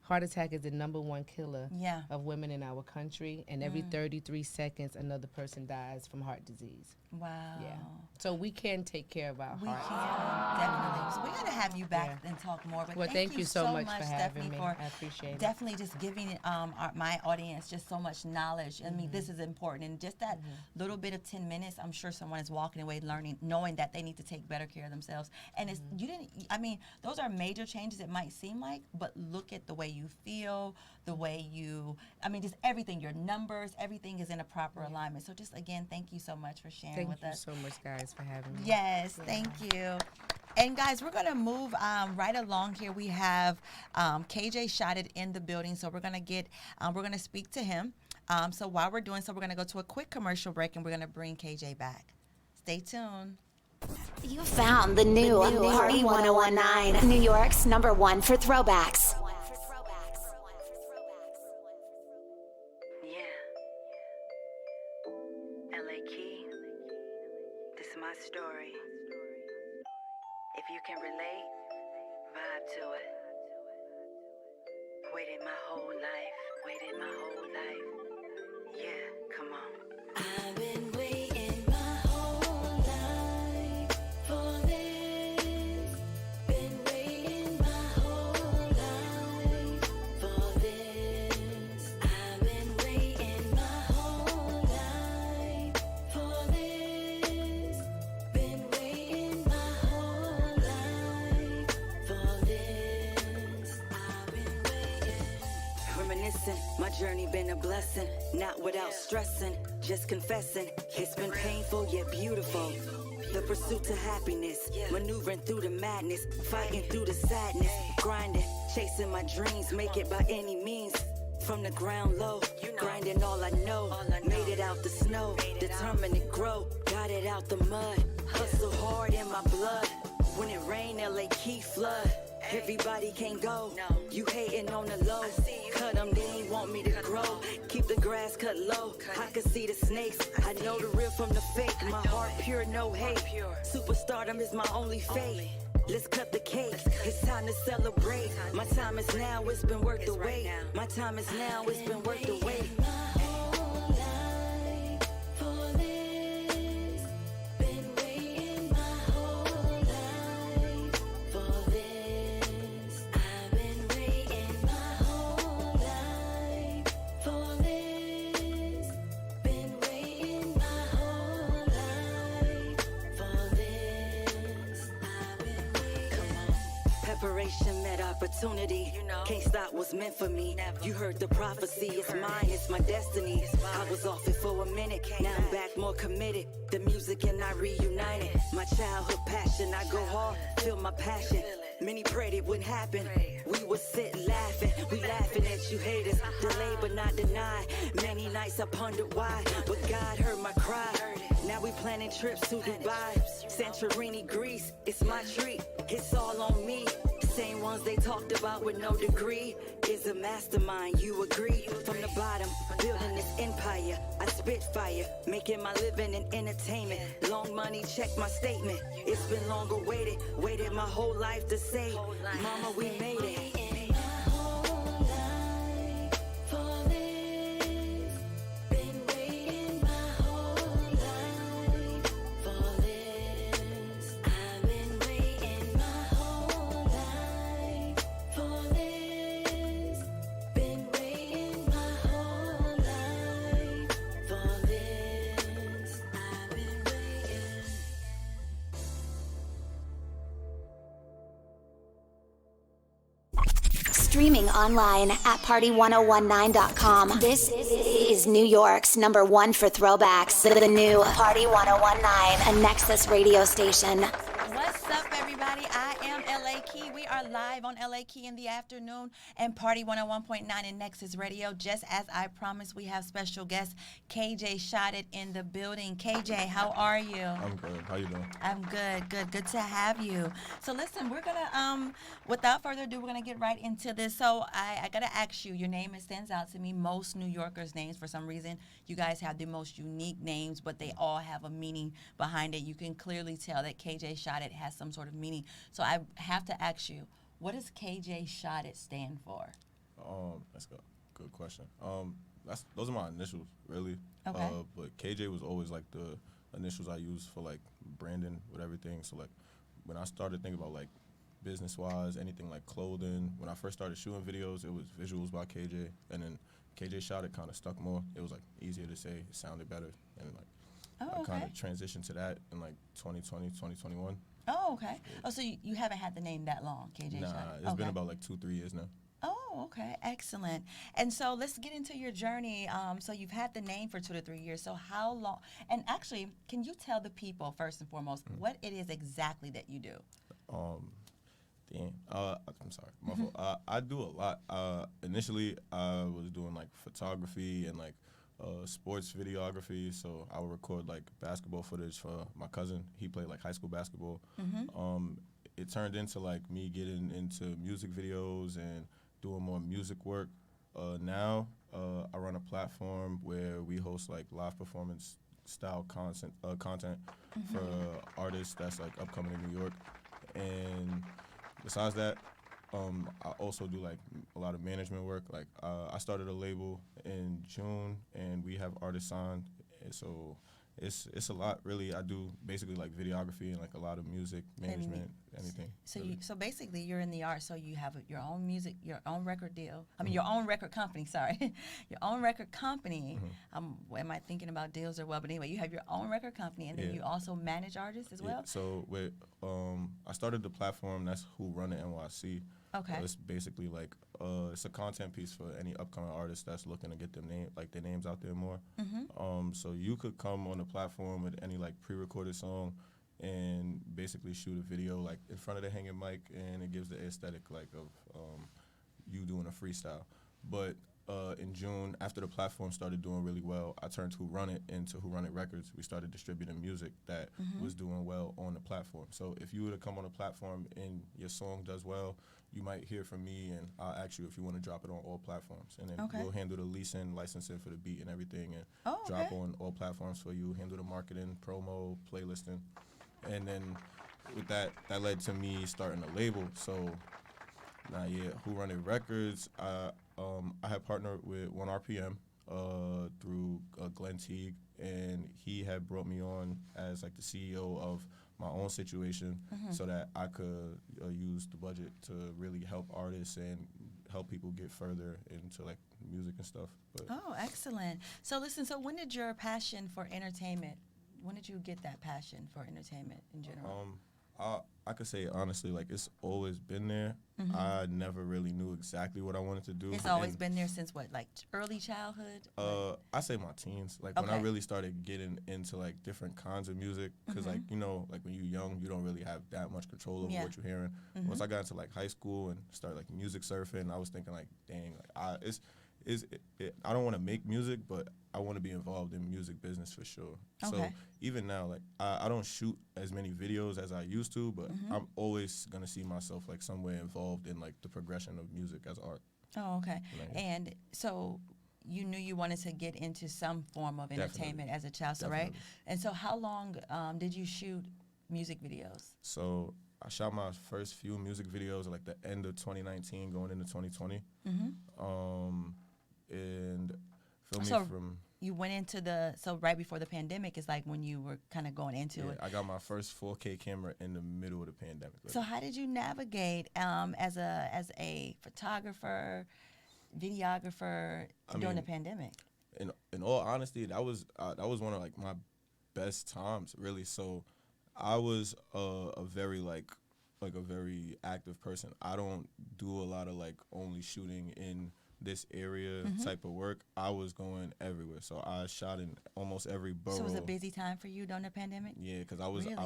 [SPEAKER 3] heart attack is the #1 killer
[SPEAKER 2] Yeah.
[SPEAKER 3] of women in our country, and every 33 seconds another person dies from heart disease.
[SPEAKER 2] Wow.
[SPEAKER 3] Yeah. So we can take care of our
[SPEAKER 2] We
[SPEAKER 3] heart.
[SPEAKER 2] can, definitely. So we're going to have you back and talk more. But
[SPEAKER 3] Well, thank you so much for having
[SPEAKER 2] Stephanie,
[SPEAKER 3] me.
[SPEAKER 2] for
[SPEAKER 3] I appreciate it.
[SPEAKER 2] definitely just giving my audience just so much knowledge. I mean, this is important. And just that little bit of 10 minutes, I'm sure someone is walking away learning, knowing that they need to take better care of themselves. And it's, those are major changes it might seem like, but look at the way you feel, the way just everything, your numbers, everything is in a proper alignment. So just, again, thank you so much for sharing
[SPEAKER 3] Thank
[SPEAKER 2] with
[SPEAKER 3] you
[SPEAKER 2] us.
[SPEAKER 3] so much, guys, for having me.
[SPEAKER 2] Yes, thank you. And guys, we're gonna move right along here. We have KJ Shotted in the building, so we're gonna speak to him. So while we're doing so, we're gonna go to a quick commercial break, and we're gonna bring KJ back. Stay tuned.
[SPEAKER 1] You found the new Party 1019, New York's #1 for throwbacks.
[SPEAKER 7] Yeah. LA Key, this is my story. If you can relate, vibe to it. Waited my whole life. Yeah, come on. I've been waiting my whole life for this. Been waiting my whole life for this. I've been waiting my whole life for this. Been waiting my whole life for this. I've been waiting. Reminiscing, my journey been a blessing. Not without stressing, just confessing. It's been painful yet beautiful. The pursuit to happiness, maneuvering through the madness, fighting through the sadness, grinding, chasing my dreams, make it by any means. From the ground low, grinding all I know, made it out the snow, determined to grow, got it out the mud, hustle hard in my blood. When it rain, LA Key flood. Everybody can't go. You hating on the low. Cut them, they ain't want me to grow. Keep the grass cut low. I can see the snakes. I know the real from the fake. My heart pure, no hate. Superstardom is my only fate. Let's cut the cake. It's time to celebrate. My time is now, it's been worth the wait. My time is now, it's been worth the wait. Preparation met opportunity. Can't stop what's meant for me. You heard the prophecy. It's mine, it's my destiny. I was off it for a minute. Now I'm back more committed. The music and I reunited. My childhood passion. I go hard, feel my passion. Many prayed it wouldn't happen. We would sit laughing. We laughing at you haters. Delay but not deny. Many nights I pondered why. But God heard my cry. Now we planning trips to Dubai, Santorini, Greece. It's my treat. It's all on me. Same ones they talked about with no degree. Is a mastermind, you agree? From the bottom, building this empire. I spit fire, making my living in entertainment. Long money, check my statement. It's been long awaited, waited my whole life to say, Mama, we made it.
[SPEAKER 1] Streaming online at party1019.com. This is New York's number one for throwbacks. The new Party 1019, a Nexus radio station.
[SPEAKER 2] What's up, everybody? I am LA Key. We are live on LA Key in the afternoon and Party 101.9 in Nexus Radio. Just as I promised, we have special guest KJ Shot It in the building. KJ, how are you?
[SPEAKER 8] I'm good. How you doing?
[SPEAKER 2] I'm good to have you. So listen, we're gonna without further ado, we're gonna get right into this. So I gotta ask you, your name, it stands out to me. Most New Yorkers' names, for some reason, you guys have the most unique names, but they all have a meaning behind it. You can clearly tell that KJ Shot It has some sort of meaning. So I have to ask you, what does KJ Shot It stand for?
[SPEAKER 8] That's a good question. Those are my initials, really.
[SPEAKER 2] Okay.
[SPEAKER 8] But KJ was always like the initials I used for like branding with everything. So like when I started thinking about like business-wise, anything like clothing, when I first started shooting videos, it was visuals by KJ, and then KJ Shot It kind of stuck more. It was like easier to say, it sounded better, and like I kind of transitioned to that in like 2020, 2021.
[SPEAKER 2] Oh, okay. Oh, so you haven't had the name that long, KJ Shot It?
[SPEAKER 8] It's been about like 2-3 years now.
[SPEAKER 2] Oh, okay. Excellent. And so let's get into your journey. So you've had the name for 2 to 3 years. So how long? And actually, can you tell the people, first and foremost, what it is exactly that you do?
[SPEAKER 8] I'm sorry. My fault. I do a lot. Initially, I was doing like photography and like sports videography. So I would record like basketball footage for my cousin. He played like high school basketball. It turned into like me getting into music videos and doing more music work. Now I run a platform where we host like live performance style content for artists that's like upcoming in New York. And besides that, I also do like a lot of management work. Like I started a label in June, and we have artists signed. And so it's a lot, really. I do basically like videography and like a lot of music management, anything.
[SPEAKER 2] So
[SPEAKER 8] really.
[SPEAKER 2] so basically, you're in the art. So you have your own music, your own record deal. I mean, your own record company. Sorry, your own record company. Am I thinking about deals or what? But anyway, you have your own record company, and then you also manage artists as well.
[SPEAKER 8] So with I started the platform. That's Who Run It NYC.
[SPEAKER 2] Okay.
[SPEAKER 8] It's basically like it's a content piece for any upcoming artist that's looking to get their names out there more. So you could come on the platform with any like pre-recorded song and basically shoot a video like in front of the hanging mic, and it gives the aesthetic like of you doing a freestyle. But in June, after the platform started doing really well, I turned Who Run It into Who Run It Records. We started distributing music that was doing well on the platform. So if you were to come on the platform and your song does well, you might hear from me, and I'll ask you if you want to drop it on all platforms. And then we'll handle the leasing, licensing for the beat and everything, and drop on all platforms for you, handle the marketing, promo, playlisting. And then with that led to me starting a label. So Who Run It Records, I had partnered with 1RPM through Glenn Teague, and he had brought me on as like the CEO of my own situation so that I could use the budget to really help artists and help people get further into like music and stuff. But
[SPEAKER 2] Excellent. So listen, so when did your passion for entertainment, when did you get that passion for entertainment in general?
[SPEAKER 8] I could say honestly, like it's always been there. I never really knew exactly what I wanted to do.
[SPEAKER 2] It's always been there since what, like early childhood?
[SPEAKER 8] I say my teens, like when I really started getting into like different kinds of music, because like you know, like when you're young, you don't really have that much control over what you're hearing. Once I got into like high school and started like music surfing, I was thinking like, dang, like I don't want to make music, but I want to be involved in music business for sure. So even now, like I don't shoot as many videos as I used to, but I'm always gonna see myself like somewhere involved in like the progression of music as art.
[SPEAKER 2] Oh, okay. And so you knew you wanted to get into some form of entertainment as a child, so right? And so how long did you shoot music videos?
[SPEAKER 8] So I shot my first few music videos at like the end of 2019, going into 2020. And filming from...
[SPEAKER 2] You went into so right before the pandemic is like when you were kind of going into it.
[SPEAKER 8] I got my first 4K camera in the middle of the pandemic.
[SPEAKER 2] So how did you navigate as a photographer, videographer during the pandemic?
[SPEAKER 8] In all honesty, that was one of like my best times, really. So I was a very like like a very active person. I don't do a lot of like only shooting in this area type of work. I was going everywhere, so I shot in almost every borough.
[SPEAKER 2] So it was a busy time for you during the pandemic?
[SPEAKER 8] Yeah, because I
[SPEAKER 2] Really?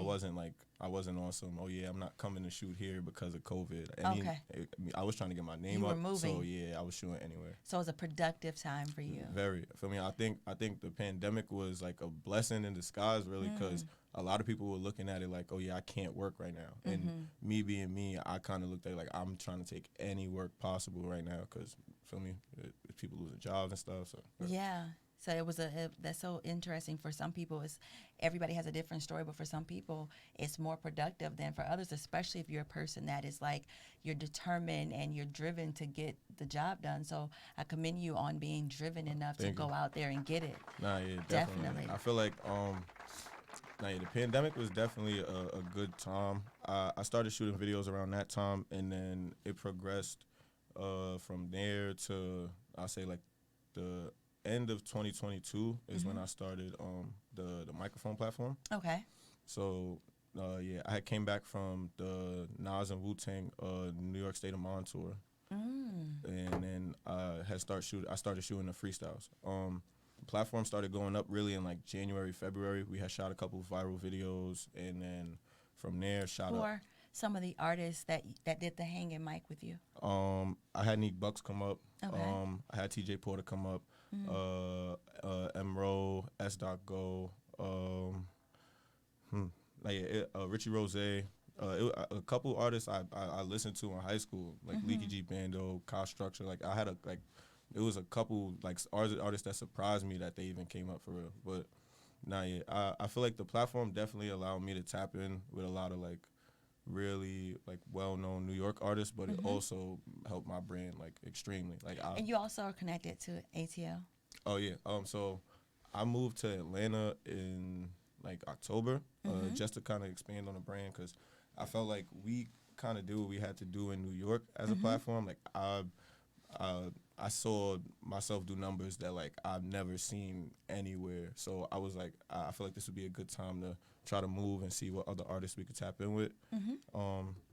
[SPEAKER 8] wasn't on some, oh yeah, I'm not coming to shoot here because of COVID.
[SPEAKER 2] Okay.
[SPEAKER 8] I was trying to get my name
[SPEAKER 2] You were
[SPEAKER 8] up.
[SPEAKER 2] moving.
[SPEAKER 8] So yeah, I was shooting anywhere.
[SPEAKER 2] So it was a productive time for you.
[SPEAKER 8] Very. For me, I think the pandemic was like a blessing in disguise, really, because a lot of people were looking at it like, oh yeah, I can't work right now. And me being me, I kind of looked at it like I'm trying to take any work possible right now, because for me, people losing jobs and stuff. So
[SPEAKER 2] Yeah. So it was that's so interesting. For some people, everybody has a different story, but for some people, it's more productive than for others, especially if you're a person that is like, you're determined and you're driven to get the job done. So I commend you on being driven enough to go out there and get it.
[SPEAKER 8] Nah, yeah,
[SPEAKER 2] Definitely.
[SPEAKER 8] I feel like the pandemic was definitely a good time. I started shooting videos around that time, and then it progressed from there to, I'll say, like the end of 2022 is when I started the microphone platform.
[SPEAKER 2] Okay.
[SPEAKER 8] So yeah, I had came back from the Nas and Wu-Tang New York State of Mind tour, and then I started shooting the freestyles. The platform started going up really in like January, February. We had shot a couple of viral videos, and then from there shot up.
[SPEAKER 2] Some of the artists that did the hanging mic with you?
[SPEAKER 8] I had Neek Bucks come up.
[SPEAKER 2] Okay.
[SPEAKER 8] I had TJ Porter come up. M-Ro, S.Go. Richie Rose. A couple artists I listened to in high school, like Leaky G Bando, Kyle Structure. Like I had it was a couple like artists that surprised me that they even came up for real. But I feel like the platform definitely allowed me to tap in with a lot of like really like well-known New York artists, but it also helped my brand like extremely. Like
[SPEAKER 2] And you also are connected to ATL?
[SPEAKER 8] Oh yeah. So I moved to Atlanta in like October, just to kind of expand on the brand, because I felt like we kind of did what we had to do in New York as a platform. Like I saw myself do numbers that like I've never seen anywhere. So I was like, I feel like this would be a good time to try to move and see what other artists we could tap in with.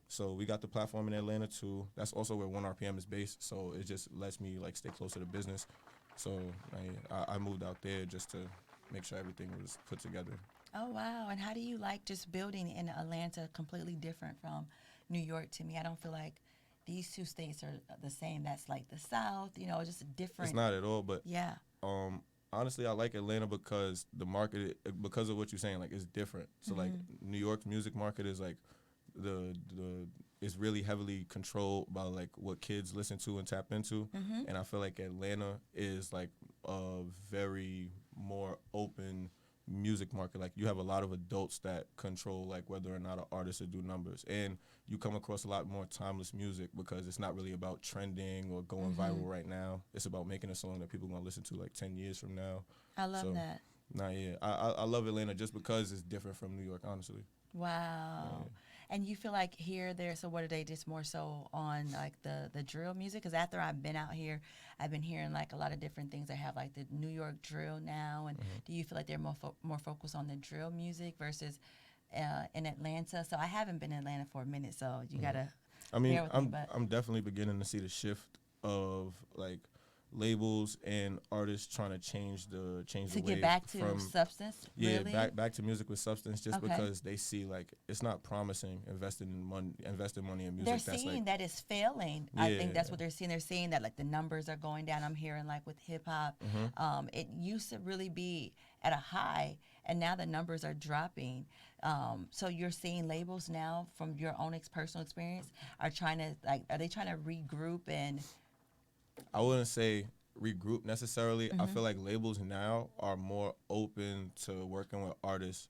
[SPEAKER 8] So we got the platform in Atlanta too. That's also where 1RPM is based. So it just lets me like stay closer to business. So I moved out there just to make sure everything was put together.
[SPEAKER 2] Oh, wow. And how do you like just building in Atlanta, completely different from New York? To me, I don't feel like these two states are the same. That's like the South, just a different.
[SPEAKER 8] It's not at all, but
[SPEAKER 2] yeah.
[SPEAKER 8] Honestly, I like Atlanta because the market, because of what you're saying, like it's different. So like New York's music market is like is really heavily controlled by like what kids listen to and tap into, and I feel like Atlanta is like a very more open music market. Like you have a lot of adults that control like whether or not an artist will do numbers, and you come across a lot more timeless music because it's not really about trending or going viral right now. It's about making a song that people are gonna listen to like 10 years from now.
[SPEAKER 2] I love that.
[SPEAKER 8] I love Atlanta just because it's different from New York, honestly.
[SPEAKER 2] Wow. And you feel like so what are they just more so on like the drill music? Because after I've been out here, I've been hearing like a lot of different things. I have like the New York drill now. And do you feel like they're more focused on the drill music versus in Atlanta? So I haven't been in Atlanta for a minute, so you got to bear with me.
[SPEAKER 8] I'm definitely beginning to see the shift of like labels and artists trying to change the
[SPEAKER 2] to
[SPEAKER 8] way
[SPEAKER 2] get back to
[SPEAKER 8] from
[SPEAKER 2] substance.
[SPEAKER 8] yeah
[SPEAKER 2] really?
[SPEAKER 8] back to music with substance, just because they see like it's not promising investing money in music.
[SPEAKER 2] They're
[SPEAKER 8] that's
[SPEAKER 2] seeing
[SPEAKER 8] like,
[SPEAKER 2] that it's failing. I think that's what they're seeing. They're seeing that like the numbers are going down. I'm hearing like with hip hop, it used to really be at a high, and now the numbers are dropping. So you're seeing labels now, from your own personal experience, are they trying to regroup? And
[SPEAKER 8] I wouldn't say regroup necessarily. I feel like labels now are more open to working with artists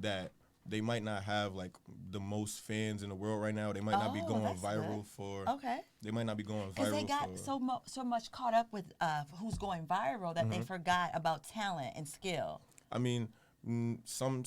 [SPEAKER 8] that they might not have like the most fans in the world right now. They might not be going viral for.
[SPEAKER 2] Okay.
[SPEAKER 8] They might not be going viral.
[SPEAKER 2] Because they got so much caught up with who's going viral that they forgot about talent and skill.
[SPEAKER 8] I mean, some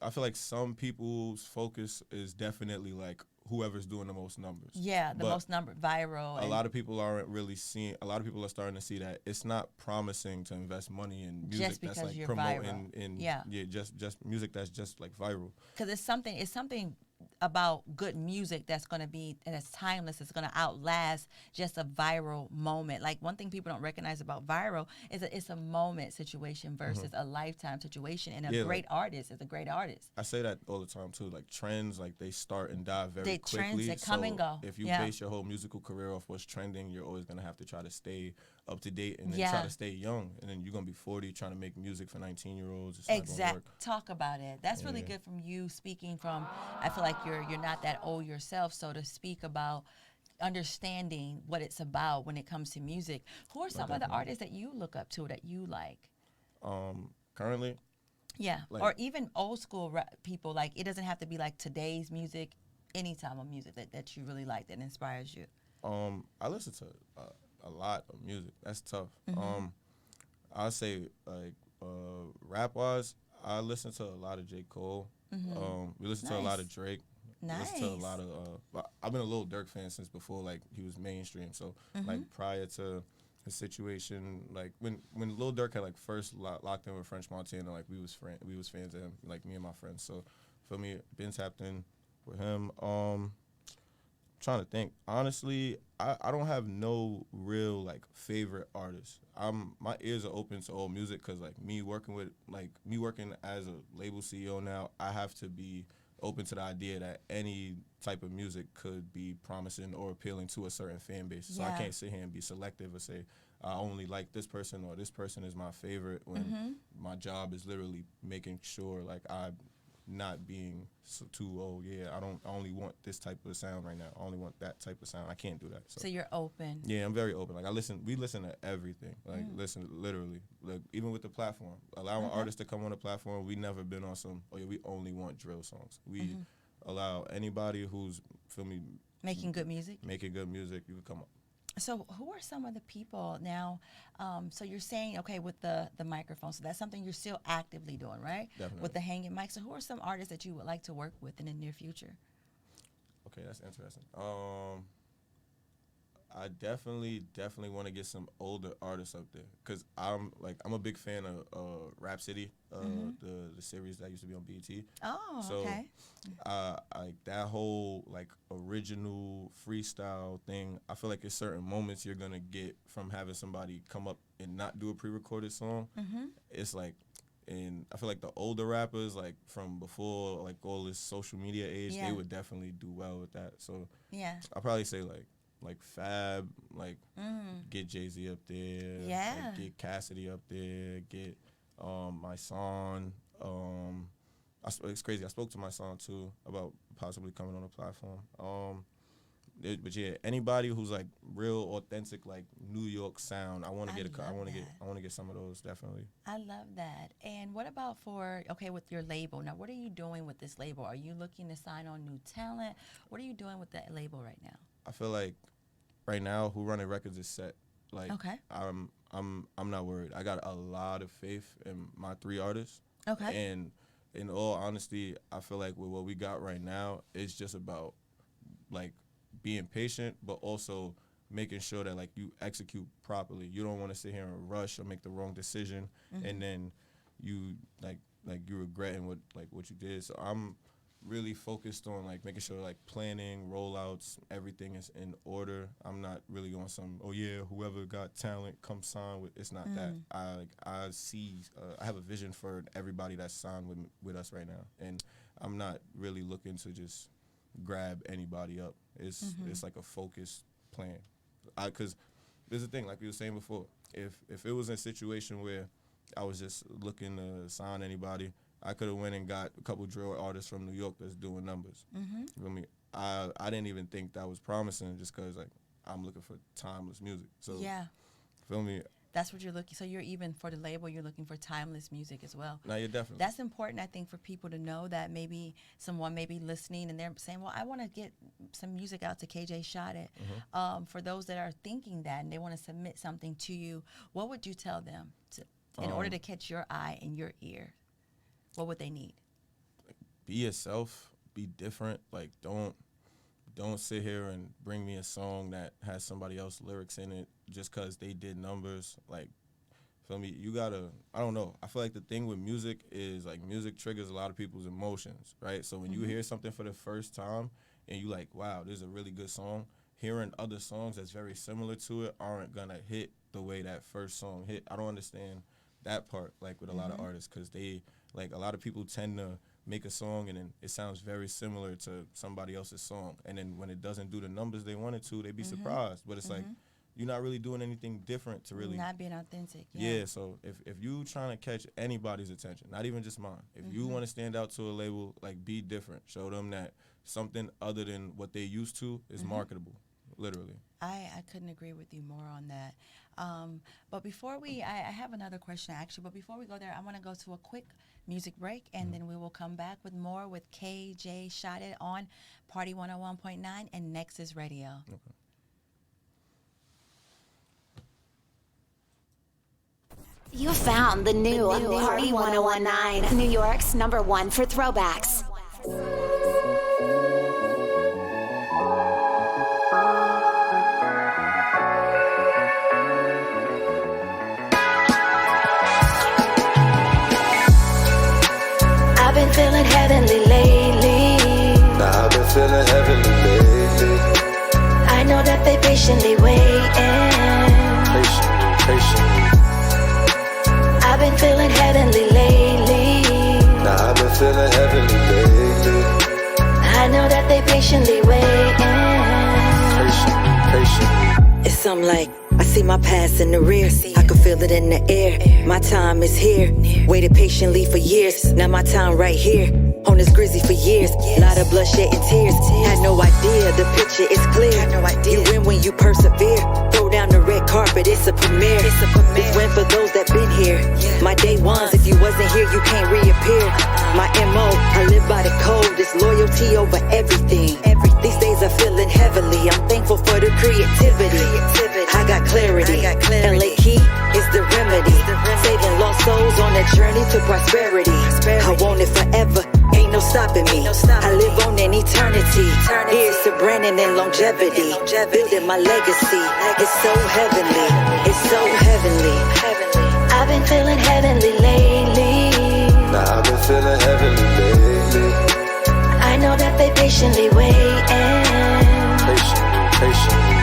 [SPEAKER 8] I feel like some people's focus is definitely like whoever's doing the most numbers.
[SPEAKER 2] Yeah, the most viral.
[SPEAKER 8] A lot of people aren't really seeing. A lot of people are starting to see that it's not promising to invest money in music
[SPEAKER 2] just because
[SPEAKER 8] that's like
[SPEAKER 2] you're
[SPEAKER 8] promoting
[SPEAKER 2] viral.
[SPEAKER 8] just music that's just like viral.
[SPEAKER 2] Because it's something about good music that's going to be and it's timeless. It's going to outlast just a viral moment. Like one thing people don't recognize about viral is that it's a moment situation versus a lifetime situation. And a great artist is a great artist.
[SPEAKER 8] I say that all the time too. Like trends, like they start and die very
[SPEAKER 2] They
[SPEAKER 8] quickly.
[SPEAKER 2] trends that come and go.
[SPEAKER 8] If you
[SPEAKER 2] Yeah.
[SPEAKER 8] base your whole musical career off what's trending, you're always gonna have to try to stay up to date and then
[SPEAKER 2] Yeah.
[SPEAKER 8] try to stay young. And then you're gonna be 40 trying to make music for 19-year-olds. It's not gonna
[SPEAKER 2] Exact.
[SPEAKER 8] work.
[SPEAKER 2] Talk about it. That's really good from you speaking from. I feel like you're not that old yourself, so to speak about understanding what it's about when it comes to music. Who are some of the artists that you look up to that you like?
[SPEAKER 8] Currently,
[SPEAKER 2] Yeah,
[SPEAKER 8] Like-
[SPEAKER 2] or even old school people. Like it doesn't have to be like today's music. Any type of music that you really like that inspires you.
[SPEAKER 8] I listen to a lot of music. That's tough. I'll say like rap wise, I listen to a lot of J. Cole. We listen to a lot of
[SPEAKER 2] Nice.
[SPEAKER 8] Drake.
[SPEAKER 2] Nice.
[SPEAKER 8] Listen to a lot of. I've been a Lil Durk fan since before like he was mainstream. So like prior to his situation, like when Lil Durk had like first locked in with French Montana, like we was fans of him, like me and my friends. So for me, been tapped in with him. Trying to think. Honestly, I don't have no real like favorite artist. My ears are open to all music because like me working as a label CEO now, I have to be open to the idea that any type of music could be promising or appealing to a certain fan base. So I
[SPEAKER 2] Yeah.
[SPEAKER 8] can't sit here and be selective or say I only like this person or this person is my favorite when my job is literally making sure like I'm not being too I only want this type of sound right now. I only want that type of sound. I can't do that.
[SPEAKER 2] So you're open.
[SPEAKER 8] Yeah, I'm very open. Like we listen to everything. Like listen, literally. Like even with the platform, allowing artists to come on the platform. We never been on some. Oh yeah, we only want drill songs. We allow anybody who's
[SPEAKER 2] Making good music.
[SPEAKER 8] making good music. You can come up.
[SPEAKER 2] So who are some of the people now? So you're saying, okay, with the microphone, so that's something you're still actively doing, right?
[SPEAKER 8] Definitely.
[SPEAKER 2] With the hanging mic. So who are some artists that you would like to work with in the near future?
[SPEAKER 8] Okay, that's interesting. I definitely want to get some older artists up there because I'm a big fan of Rap City, the series that used to be on BET.
[SPEAKER 2] Oh,
[SPEAKER 8] So,
[SPEAKER 2] okay.
[SPEAKER 8] like that whole like original freestyle thing, I feel like there's certain moments you're gonna get from having somebody come up and not do a pre-recorded song. It's like, and I feel like the older rappers, like from before, like all this social media age,
[SPEAKER 2] Yeah.
[SPEAKER 8] they would definitely do well with that. So
[SPEAKER 2] Yeah.
[SPEAKER 8] I'll probably say like Fab, like get Jay-Z up there,
[SPEAKER 2] Yeah.
[SPEAKER 8] like, get Cassidy up there, get my son. It's crazy. I spoke to my son too about possibly coming on the platform. But yeah, anybody who's like real authentic, like New York sound, I want to get
[SPEAKER 2] love
[SPEAKER 8] I want
[SPEAKER 2] that.
[SPEAKER 8] to get some of those definitely.
[SPEAKER 2] I love that. And what about with your label? Now, what are you doing with this label? Are you looking to sign on new talent? What are you doing with that label right now?
[SPEAKER 8] I feel like right now, Who Running Records is set. Like
[SPEAKER 2] Okay.
[SPEAKER 8] I'm not worried. I got a lot of faith in my 3 artists.
[SPEAKER 2] Okay.
[SPEAKER 8] And in all honesty, I feel like with what we got right now, it's just about like being patient, but also making sure that like you execute properly. You don't want to sit here and rush or make the wrong decision, and then you like you regretting what you did. So I'm really focused on like making sure like planning, rollouts, everything is in order. I'm not really on some whoever got talent come sign with. It's not that. I see I have a vision for everybody that's signed with us right now, and I'm not really looking to just grab anybody up. It's like a focused plan. Because there's the thing, like we were saying before, if it was a situation where I was just looking to sign anybody, I could have went and got a couple drill artists from New York that's doing numbers. You feel me? I didn't even think that was promising just because like I'm looking for timeless music. So
[SPEAKER 2] Yeah.
[SPEAKER 8] feel me?
[SPEAKER 2] That's what you're looking. So you're even for the label, you're looking for timeless music as well.
[SPEAKER 8] No, you're definitely.
[SPEAKER 2] That's important, I think, for people to know that maybe someone may be listening and they're saying, well, I want to get some music out to KJ Shot It. For those that are thinking that and they want to submit something to you, what would you tell them in order to catch your eye and your ear? What would they need?
[SPEAKER 8] Be yourself. Be different. Like don't sit here and bring me a song that has somebody else's lyrics in it just because they did numbers. Like Feel me? You gotta, I don't know. I feel like the thing with music is like music triggers a lot of people's emotions, right? So when you hear something for the first time and you like, wow, this is a really good song, hearing other songs that's very similar to it aren't gonna hit the way that first song hit. I don't understand that part, like with a lot of artists, because they, like a lot of people tend to make a song and then it sounds very similar to somebody else's song. And then when it doesn't do the numbers they wanted to, they be surprised. But it's like, you're not really doing anything different to really.
[SPEAKER 2] Not being authentic.
[SPEAKER 8] Yeah, so if you trying to catch anybody's attention, not even just mine, if you want to stand out to a label, like be different. Show them that something other than what they used to is marketable, literally.
[SPEAKER 2] I couldn't agree with you more on that. But before I have another question actually, but before we go there, I want to go to a quick music break, and then we will come back with more with KJ Shot It on Party 101.9 and Nexus Radio.
[SPEAKER 8] Okay.
[SPEAKER 1] You found the new Party 1019, New York's #1 for throwbacks. I've been feeling heavenly lately.
[SPEAKER 6] Nah, I've been feeling heavenly lately.
[SPEAKER 1] I know that they patiently waiting.
[SPEAKER 6] Patiently.
[SPEAKER 1] I've been feeling heavenly lately.
[SPEAKER 6] Nah, I've been feeling heavenly lately.
[SPEAKER 1] I know that they patiently waiting.
[SPEAKER 6] Patiently.
[SPEAKER 7] It's something like I see my past in the rear. I can feel it in the air. My time is here. Waited patiently for years. Now my time right here. On this grizzly for years. Lot of blood, shed, and tears. Had no idea. The picture is clear. You win when you persevere. Throw down the red carpet. It's a premiere. This win for those that been here. My day ones. If you wasn't here, you can't reappear. My MO. I live by the code. It's loyalty over everything. These days are feeling heavily. I'm thankful for the creativity. I got clarity. LA Key is the remedy. Saving lost souls on a journey to prosperity. I want it forever. Ain't no stopping me. I live on in eternity. Here's to Brandon and longevity. Building my legacy. It's so heavenly. It's so heavenly.
[SPEAKER 1] I've been feeling heavenly lately.
[SPEAKER 6] Nah, I've been feeling heavenly lately.
[SPEAKER 1] I know that they patiently waiting.
[SPEAKER 6] Patiently.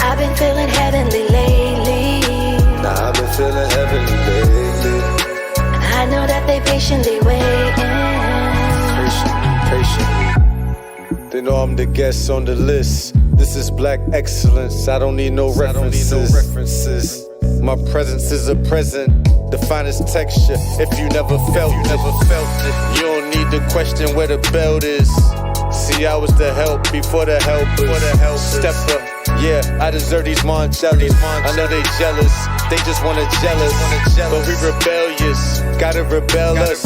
[SPEAKER 1] I've been feeling heavenly lately.
[SPEAKER 6] Nah, I've been feeling heavenly lately.
[SPEAKER 1] I know that they patiently waiting.
[SPEAKER 6] Patiently. They know I'm the guest on the list. This is black excellence. I don't need no references. My presence is a present. The finest texture. If you never felt it, you don't need to question where the belt is. See, I was the help before the helpers. Stepper. Yeah, I deserve these Monchellas. I know they jealous, they just wanna jealous. But we rebellious, gotta rebel us.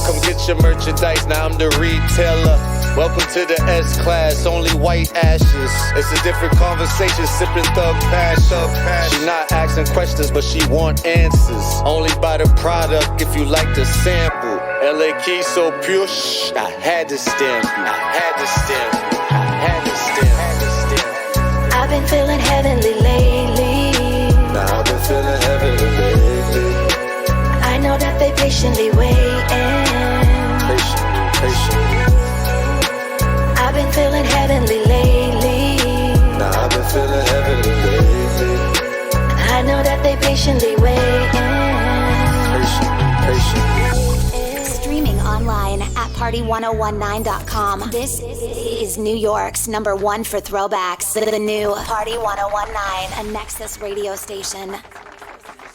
[SPEAKER 6] Come get your merchandise, now I'm the retailer. Welcome to the S-Class, only white ashes. It's a different conversation, sipping thug passion. She not asking questions, but she want answers. Only buy the product if you like the sample. LA Key so pure, shh, I had to stamp you.
[SPEAKER 1] I've been feeling heavenly lately.
[SPEAKER 6] Nah, I've been feeling heavenly lately.
[SPEAKER 1] I know that they patiently waiting.
[SPEAKER 6] Patiently.
[SPEAKER 1] I've been feeling heavenly lately.
[SPEAKER 6] Nah, I've been feeling heavenly lately.
[SPEAKER 1] I know that they patiently waiting.
[SPEAKER 6] Patiently.
[SPEAKER 1] Streaming online at party1019.com. This is New York's #1 for throwbacks. The new Party 1019, a Nexus radio station.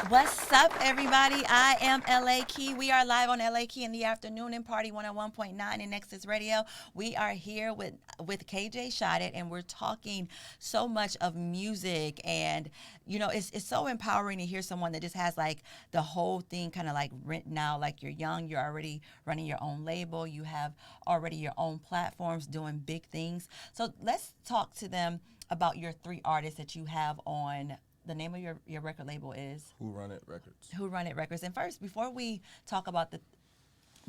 [SPEAKER 2] What's up, everybody? I am LA Key. We are live on LA Key in the afternoon in Party 101.9 in Nexus Radio. We are here with KJ Shot It, and we're talking so much of music. And, you know, it's so empowering to hear someone that just has, like, the whole thing kind of, like, written out. Like, you're young, you're already running your own label, you have already your own platforms doing big things. So let's talk to them about your 3 artists that you have on. The name of your record label is?
[SPEAKER 8] Who Run It Records.
[SPEAKER 2] Who Run It Records. And first, before we talk about the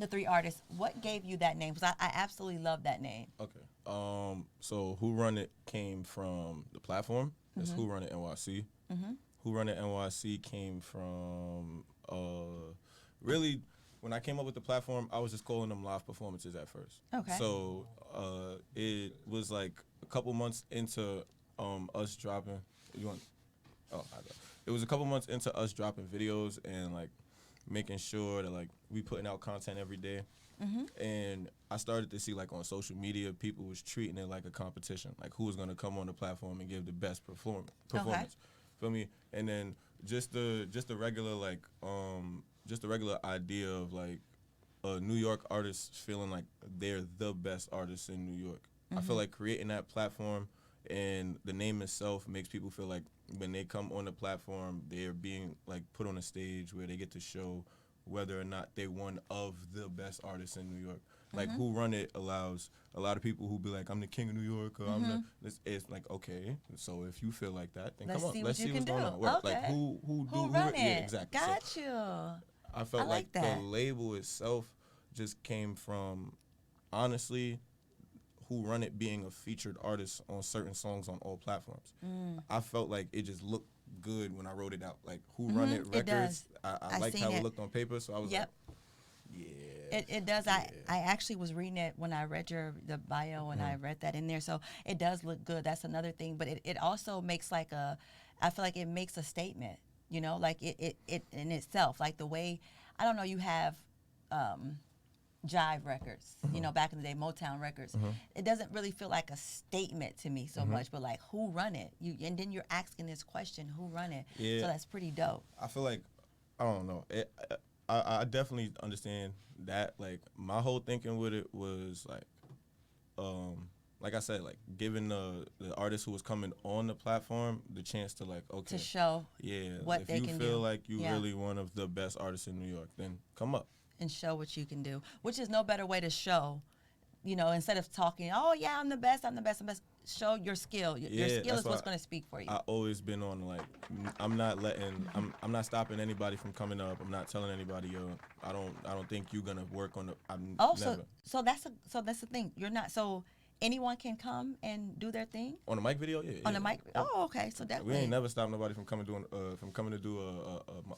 [SPEAKER 2] 3 artists, what gave you that name? Because I absolutely love that name.
[SPEAKER 8] Okay. So Who Run It came from the platform. It's Who Run It NYC. Who Run It NYC came from really when I came up with the platform, I was just calling them live performances at first.
[SPEAKER 2] Okay.
[SPEAKER 8] So it was like a couple months into us dropping. You want? Oh, I got. It was a couple months into us dropping videos and like making sure that like we putting out content every day. And I started to see like on social media, people was treating it like a competition, like who was gonna come on the platform and give the best performance. Feel me? And then just the regular like just the regular idea of like New York artists feeling like they're the best artists in New York. I feel like creating that platform and the name itself makes people feel like when they come on the platform, they're being like put on a stage where they get to show whether or not they one of the best artists in New York. Like Who Run It allows a lot of people who be like, I'm the king of New York, or I'm the, it's like, okay, so if you feel like that, then
[SPEAKER 2] Let's
[SPEAKER 8] come on,
[SPEAKER 2] see
[SPEAKER 8] let's
[SPEAKER 2] what you
[SPEAKER 8] see what's
[SPEAKER 2] can
[SPEAKER 8] going
[SPEAKER 2] do.
[SPEAKER 8] on. What,
[SPEAKER 2] Okay.
[SPEAKER 8] Like who
[SPEAKER 2] run it?
[SPEAKER 8] Yeah, exactly.
[SPEAKER 2] Got
[SPEAKER 8] So
[SPEAKER 2] you.
[SPEAKER 8] I felt
[SPEAKER 2] I like
[SPEAKER 8] like
[SPEAKER 2] that.
[SPEAKER 8] the label itself just came from, honestly, Who Run It being a featured artist on certain songs on all platforms. I felt like it just looked good when I wrote it out. Like Who Run It
[SPEAKER 2] It
[SPEAKER 8] Records,
[SPEAKER 2] does.
[SPEAKER 8] I
[SPEAKER 2] I
[SPEAKER 8] liked
[SPEAKER 2] seen
[SPEAKER 8] how
[SPEAKER 2] it.
[SPEAKER 8] it looked on paper, so I was
[SPEAKER 2] Yep.
[SPEAKER 8] like, yeah.
[SPEAKER 2] It does. I actually was reading it when I read the bio and I read that in there. So it does look good. That's another thing. But it also makes like I feel like it makes a statement, you know, like it in itself, like the way, I don't know, you have Jive Records, you know, back in the day, Motown Records. It doesn't really feel like a statement to me so much, but like who run it? And then you're asking this question, who run it?
[SPEAKER 8] Yeah.
[SPEAKER 2] So that's pretty dope.
[SPEAKER 8] I feel like, I don't know. I definitely understand that. Like my whole thinking with it was like I said, like giving the artist who was coming on the platform the chance to like, okay,
[SPEAKER 2] To show
[SPEAKER 8] yeah,
[SPEAKER 2] what
[SPEAKER 8] if
[SPEAKER 2] they
[SPEAKER 8] you
[SPEAKER 2] can
[SPEAKER 8] feel
[SPEAKER 2] do.
[SPEAKER 8] like you
[SPEAKER 2] Yeah.
[SPEAKER 8] really one of the best artists in New York, then come up.
[SPEAKER 2] And show what you can do, which is no better way to show, you know, instead of talking, oh yeah, I'm the best, show your skill. Your
[SPEAKER 8] Yeah,
[SPEAKER 2] skill
[SPEAKER 8] that's
[SPEAKER 2] is what's
[SPEAKER 8] why
[SPEAKER 2] going to speak for you.
[SPEAKER 8] I always been on like, I'm not letting, I'm not stopping anybody from coming up. I'm not telling anybody, yo, I don't think you're gonna work on the. I'm
[SPEAKER 2] Oh,
[SPEAKER 8] never.
[SPEAKER 2] so that's the thing. You're not, so anyone can come and do their thing
[SPEAKER 8] On the mic video, yeah.
[SPEAKER 2] on
[SPEAKER 8] yeah.
[SPEAKER 2] the mic. Oh, okay. So
[SPEAKER 8] We
[SPEAKER 2] definitely.
[SPEAKER 8] ain't never stopped nobody from coming to do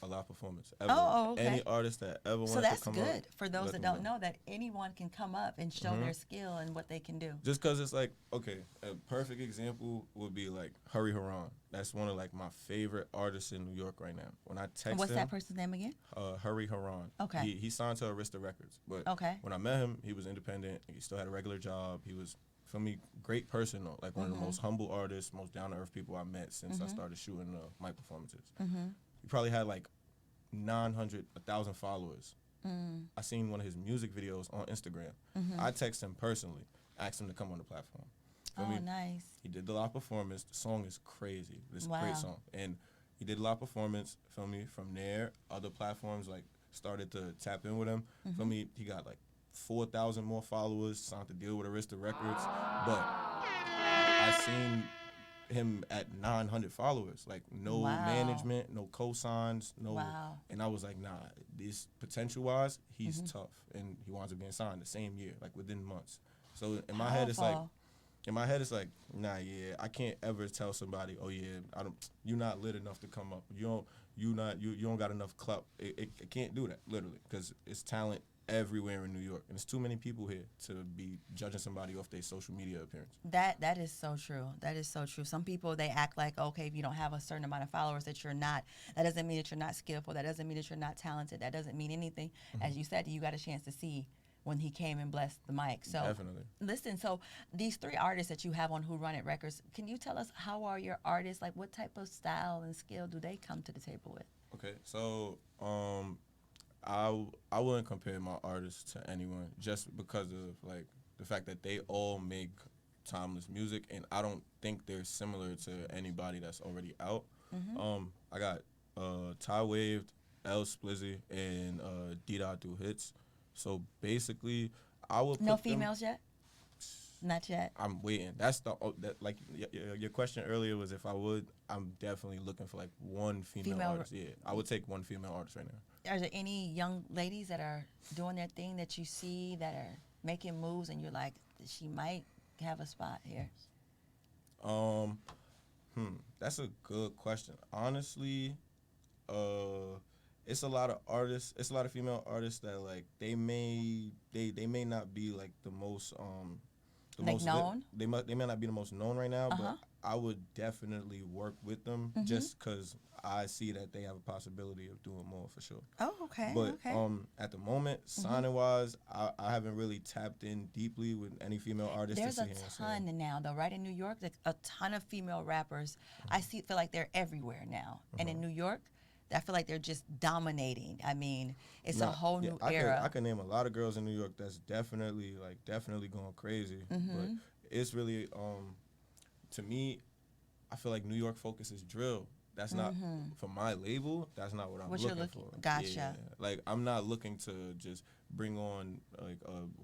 [SPEAKER 8] a live performance. Ever.
[SPEAKER 2] Oh, okay.
[SPEAKER 8] Any artist that ever wanted
[SPEAKER 2] So that's
[SPEAKER 8] to come
[SPEAKER 2] good
[SPEAKER 8] up,
[SPEAKER 2] for those
[SPEAKER 8] let
[SPEAKER 2] that
[SPEAKER 8] them
[SPEAKER 2] don't know that anyone can come up and show their skill and what they can do.
[SPEAKER 8] Just because it's like, okay, a perfect example would be like Hurry Haran. That's one of like my favorite artists in New York right now. When I text
[SPEAKER 2] And what's
[SPEAKER 8] him,
[SPEAKER 2] that person's name again?
[SPEAKER 8] Hurry Haran.
[SPEAKER 2] Okay.
[SPEAKER 8] He signed to Arista Records, but
[SPEAKER 2] Okay.
[SPEAKER 8] when I met him, he was independent. He still had a regular job. He was, for me, great person though. Like one of the most humble artists, most down to earth people I met since I started shooting mic performances. He probably had like 900, 1,000 followers. I seen one of his music videos on Instagram. I texted him personally, asked him to come on the platform. Feel
[SPEAKER 2] Oh,
[SPEAKER 8] me?
[SPEAKER 2] nice.
[SPEAKER 8] He did the live performance. The song is crazy. It's a
[SPEAKER 2] Wow.
[SPEAKER 8] great song. And he did a live performance. Feel me? From there, other platforms like started to tap in with him. Feel me? He got like 4,000 more followers, signed to deal with Arista Records. But I seen him at 900 followers, like no
[SPEAKER 2] Wow.
[SPEAKER 8] management, no cosigns, no.
[SPEAKER 2] Wow.
[SPEAKER 8] And I was like, nah, this potential wise, he's tough. And he winds up getting signed the same year, like within months. So in my head, it's like,
[SPEAKER 2] Powerful.
[SPEAKER 8] in my head, it's like, nah, yeah, I can't ever tell somebody, oh yeah, you're not lit enough to come up. You don't got enough clout. It can't do that, literally, because it's talent everywhere in New York, and there's too many people here to be judging somebody off their social media appearance.
[SPEAKER 2] That is so true. That is so true. Some people, they act like, okay, if you don't have a certain amount of followers, that you're not. That doesn't mean that you're not skillful. That doesn't mean that you're not talented. That doesn't mean anything. As you said, you got a chance to see when he came and blessed the mic. So
[SPEAKER 8] Definitely.
[SPEAKER 2] listen, so these three artists that you have on Who Run It Records, can you tell us how are your artists? Like what type of style and skill do they come to the table with?
[SPEAKER 8] Okay, so I wouldn't compare my artists to anyone just because of like the fact that they all make timeless music, and I don't think they're similar to anybody that's already out. I got Ty Waved, L Splizzy, and D-Dot Do Hits. So basically, I would put
[SPEAKER 2] No
[SPEAKER 8] them-
[SPEAKER 2] females yet? Not yet.
[SPEAKER 8] I'm waiting. That's like your question earlier was if I would. I'm definitely looking for like one female
[SPEAKER 2] Female-
[SPEAKER 8] artist. Yeah, I would take one female artist right now.
[SPEAKER 2] Are there any young ladies that are doing their thing that you see that are making moves and you're like, she might have a spot here?
[SPEAKER 8] That's a good question. Honestly, it's a lot of artists. It's a lot of female artists that like they may not be like the most the
[SPEAKER 2] Like
[SPEAKER 8] most
[SPEAKER 2] known?
[SPEAKER 8] they may not be the most known right now,
[SPEAKER 2] Uh-huh.
[SPEAKER 8] but I would definitely work with them just because I see that they have a possibility of doing more for sure.
[SPEAKER 2] Oh, okay.
[SPEAKER 8] But
[SPEAKER 2] okay.
[SPEAKER 8] at the moment, signing wise, I haven't really tapped in deeply with any female artists.
[SPEAKER 2] There's
[SPEAKER 8] to
[SPEAKER 2] a
[SPEAKER 8] sit here and say-
[SPEAKER 2] ton now, though, right? In New York, like a ton of female rappers. I feel like they're everywhere now. And in New York, I feel like they're just dominating. I mean, it's a
[SPEAKER 8] Nah,
[SPEAKER 2] whole
[SPEAKER 8] yeah,
[SPEAKER 2] new
[SPEAKER 8] I
[SPEAKER 2] era.
[SPEAKER 8] I can name a lot of girls in New York that's definitely going crazy.
[SPEAKER 2] Mm-hmm.
[SPEAKER 8] But it's really to me, I feel like New York focuses drill. That's not for my label. That's not what I'm
[SPEAKER 2] What you're
[SPEAKER 8] looking
[SPEAKER 2] looking-
[SPEAKER 8] for.
[SPEAKER 2] gotcha.
[SPEAKER 8] Yeah. Like I'm not looking to just bring on like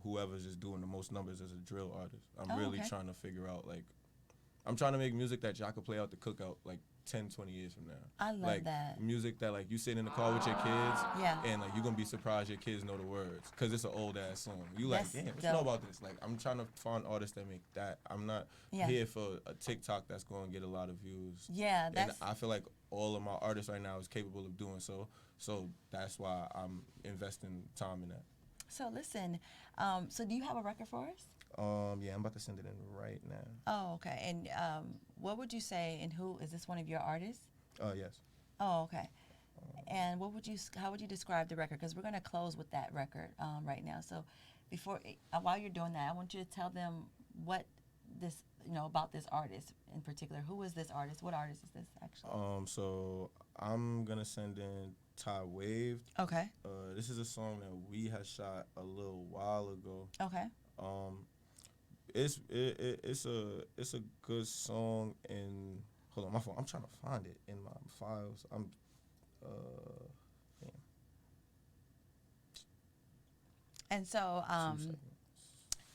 [SPEAKER 8] whoever's just doing the most numbers as a drill artist. I'm
[SPEAKER 2] Oh,
[SPEAKER 8] really
[SPEAKER 2] okay.
[SPEAKER 8] trying to figure out like I'm trying to make music that y'all could play out the cookout like 10, 20 years from now.
[SPEAKER 2] I love
[SPEAKER 8] like,
[SPEAKER 2] that.
[SPEAKER 8] Music that like you sit in the car with your kids
[SPEAKER 2] Yeah.
[SPEAKER 8] and like you're gonna be surprised your kids know the words because it's an old ass song. You like,
[SPEAKER 2] That's
[SPEAKER 8] damn, what you know
[SPEAKER 2] dope.
[SPEAKER 8] about this? Like I'm trying to find artists that make that. I'm not
[SPEAKER 2] Yeah.
[SPEAKER 8] here for a TikTok that's gonna get a lot of views.
[SPEAKER 2] Yeah,
[SPEAKER 8] And
[SPEAKER 2] that's
[SPEAKER 8] I feel like all of my artists right now is capable of doing so. So that's why I'm investing time in that.
[SPEAKER 2] so. Listen, so do you have a record for us?
[SPEAKER 8] Yeah, I'm about to send it in right now.
[SPEAKER 2] Oh, okay. And what would you say? And who is this? One of your artists?
[SPEAKER 8] Yes.
[SPEAKER 2] Oh, okay. And how would you describe the record? Because we're gonna close with that record right now. So, while you're doing that, I want you to tell them what this, about this artist in particular. Who is this artist? What artist is this actually?
[SPEAKER 8] So I'm gonna send in Ty Wave.
[SPEAKER 2] Okay.
[SPEAKER 8] This is a song that we had shot a little while ago.
[SPEAKER 2] Okay.
[SPEAKER 8] It's a good song. And hold on, my phone. I'm trying to find it in my files. Damn.
[SPEAKER 2] And so,
[SPEAKER 8] 2 seconds.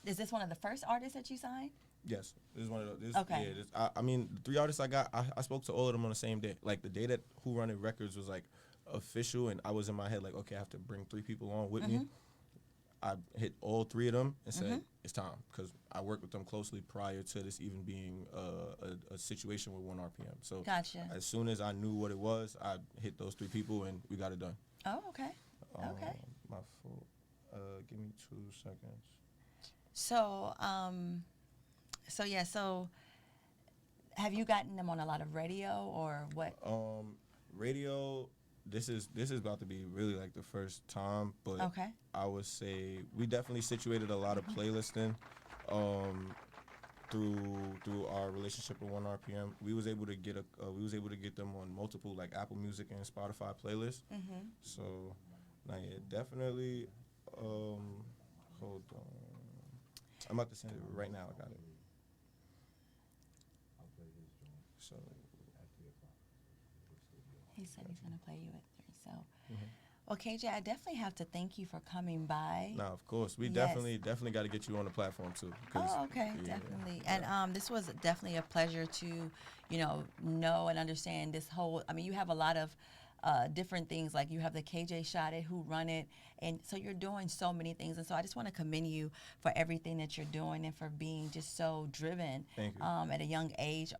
[SPEAKER 2] is this one of the first artists that you signed?
[SPEAKER 8] Yes, this is one of those.
[SPEAKER 2] Okay.
[SPEAKER 8] Yeah, I mean, the 3 artists I got, I spoke to all of them on the same day. Like the day that Who Run It Records was like official, and I was in my head like, okay, I have to bring 3 people on with me. I hit all 3 of them and said it's time because I worked with them closely prior to this even being a situation with 1 RPM. So
[SPEAKER 2] Gotcha.
[SPEAKER 8] as soon as I knew what it was, I hit those 3 people and we got it done.
[SPEAKER 2] Oh, okay. Okay.
[SPEAKER 8] My fault. Give me 2 seconds.
[SPEAKER 2] So, so have you gotten them on a lot of radio or what?
[SPEAKER 8] Radio. This is about to be really like the first time, but
[SPEAKER 2] Okay.
[SPEAKER 8] I would say we definitely situated a lot of playlisting through our relationship with 1 RPM. We was able to get them on multiple like Apple Music and Spotify playlists. So, yeah, definitely. Hold on, I'm about to send it right now. I got it. So.
[SPEAKER 2] He said he's going to play you at 3. So, well, KJ, I definitely have to thank you for coming by.
[SPEAKER 8] No, of course. We
[SPEAKER 2] Yes.
[SPEAKER 8] definitely got to get you on the platform too. 'Cause,
[SPEAKER 2] Oh, okay,
[SPEAKER 8] yeah,
[SPEAKER 2] definitely.
[SPEAKER 8] yeah.
[SPEAKER 2] And this was definitely a pleasure to, know and understand this whole. I mean, you have a lot of different things. Like you have the KJ Shot It, Who Run It, and so you're doing so many things. And so I just want to commend you for everything that you're doing and for being just so driven
[SPEAKER 8] Thank you.
[SPEAKER 2] at a young age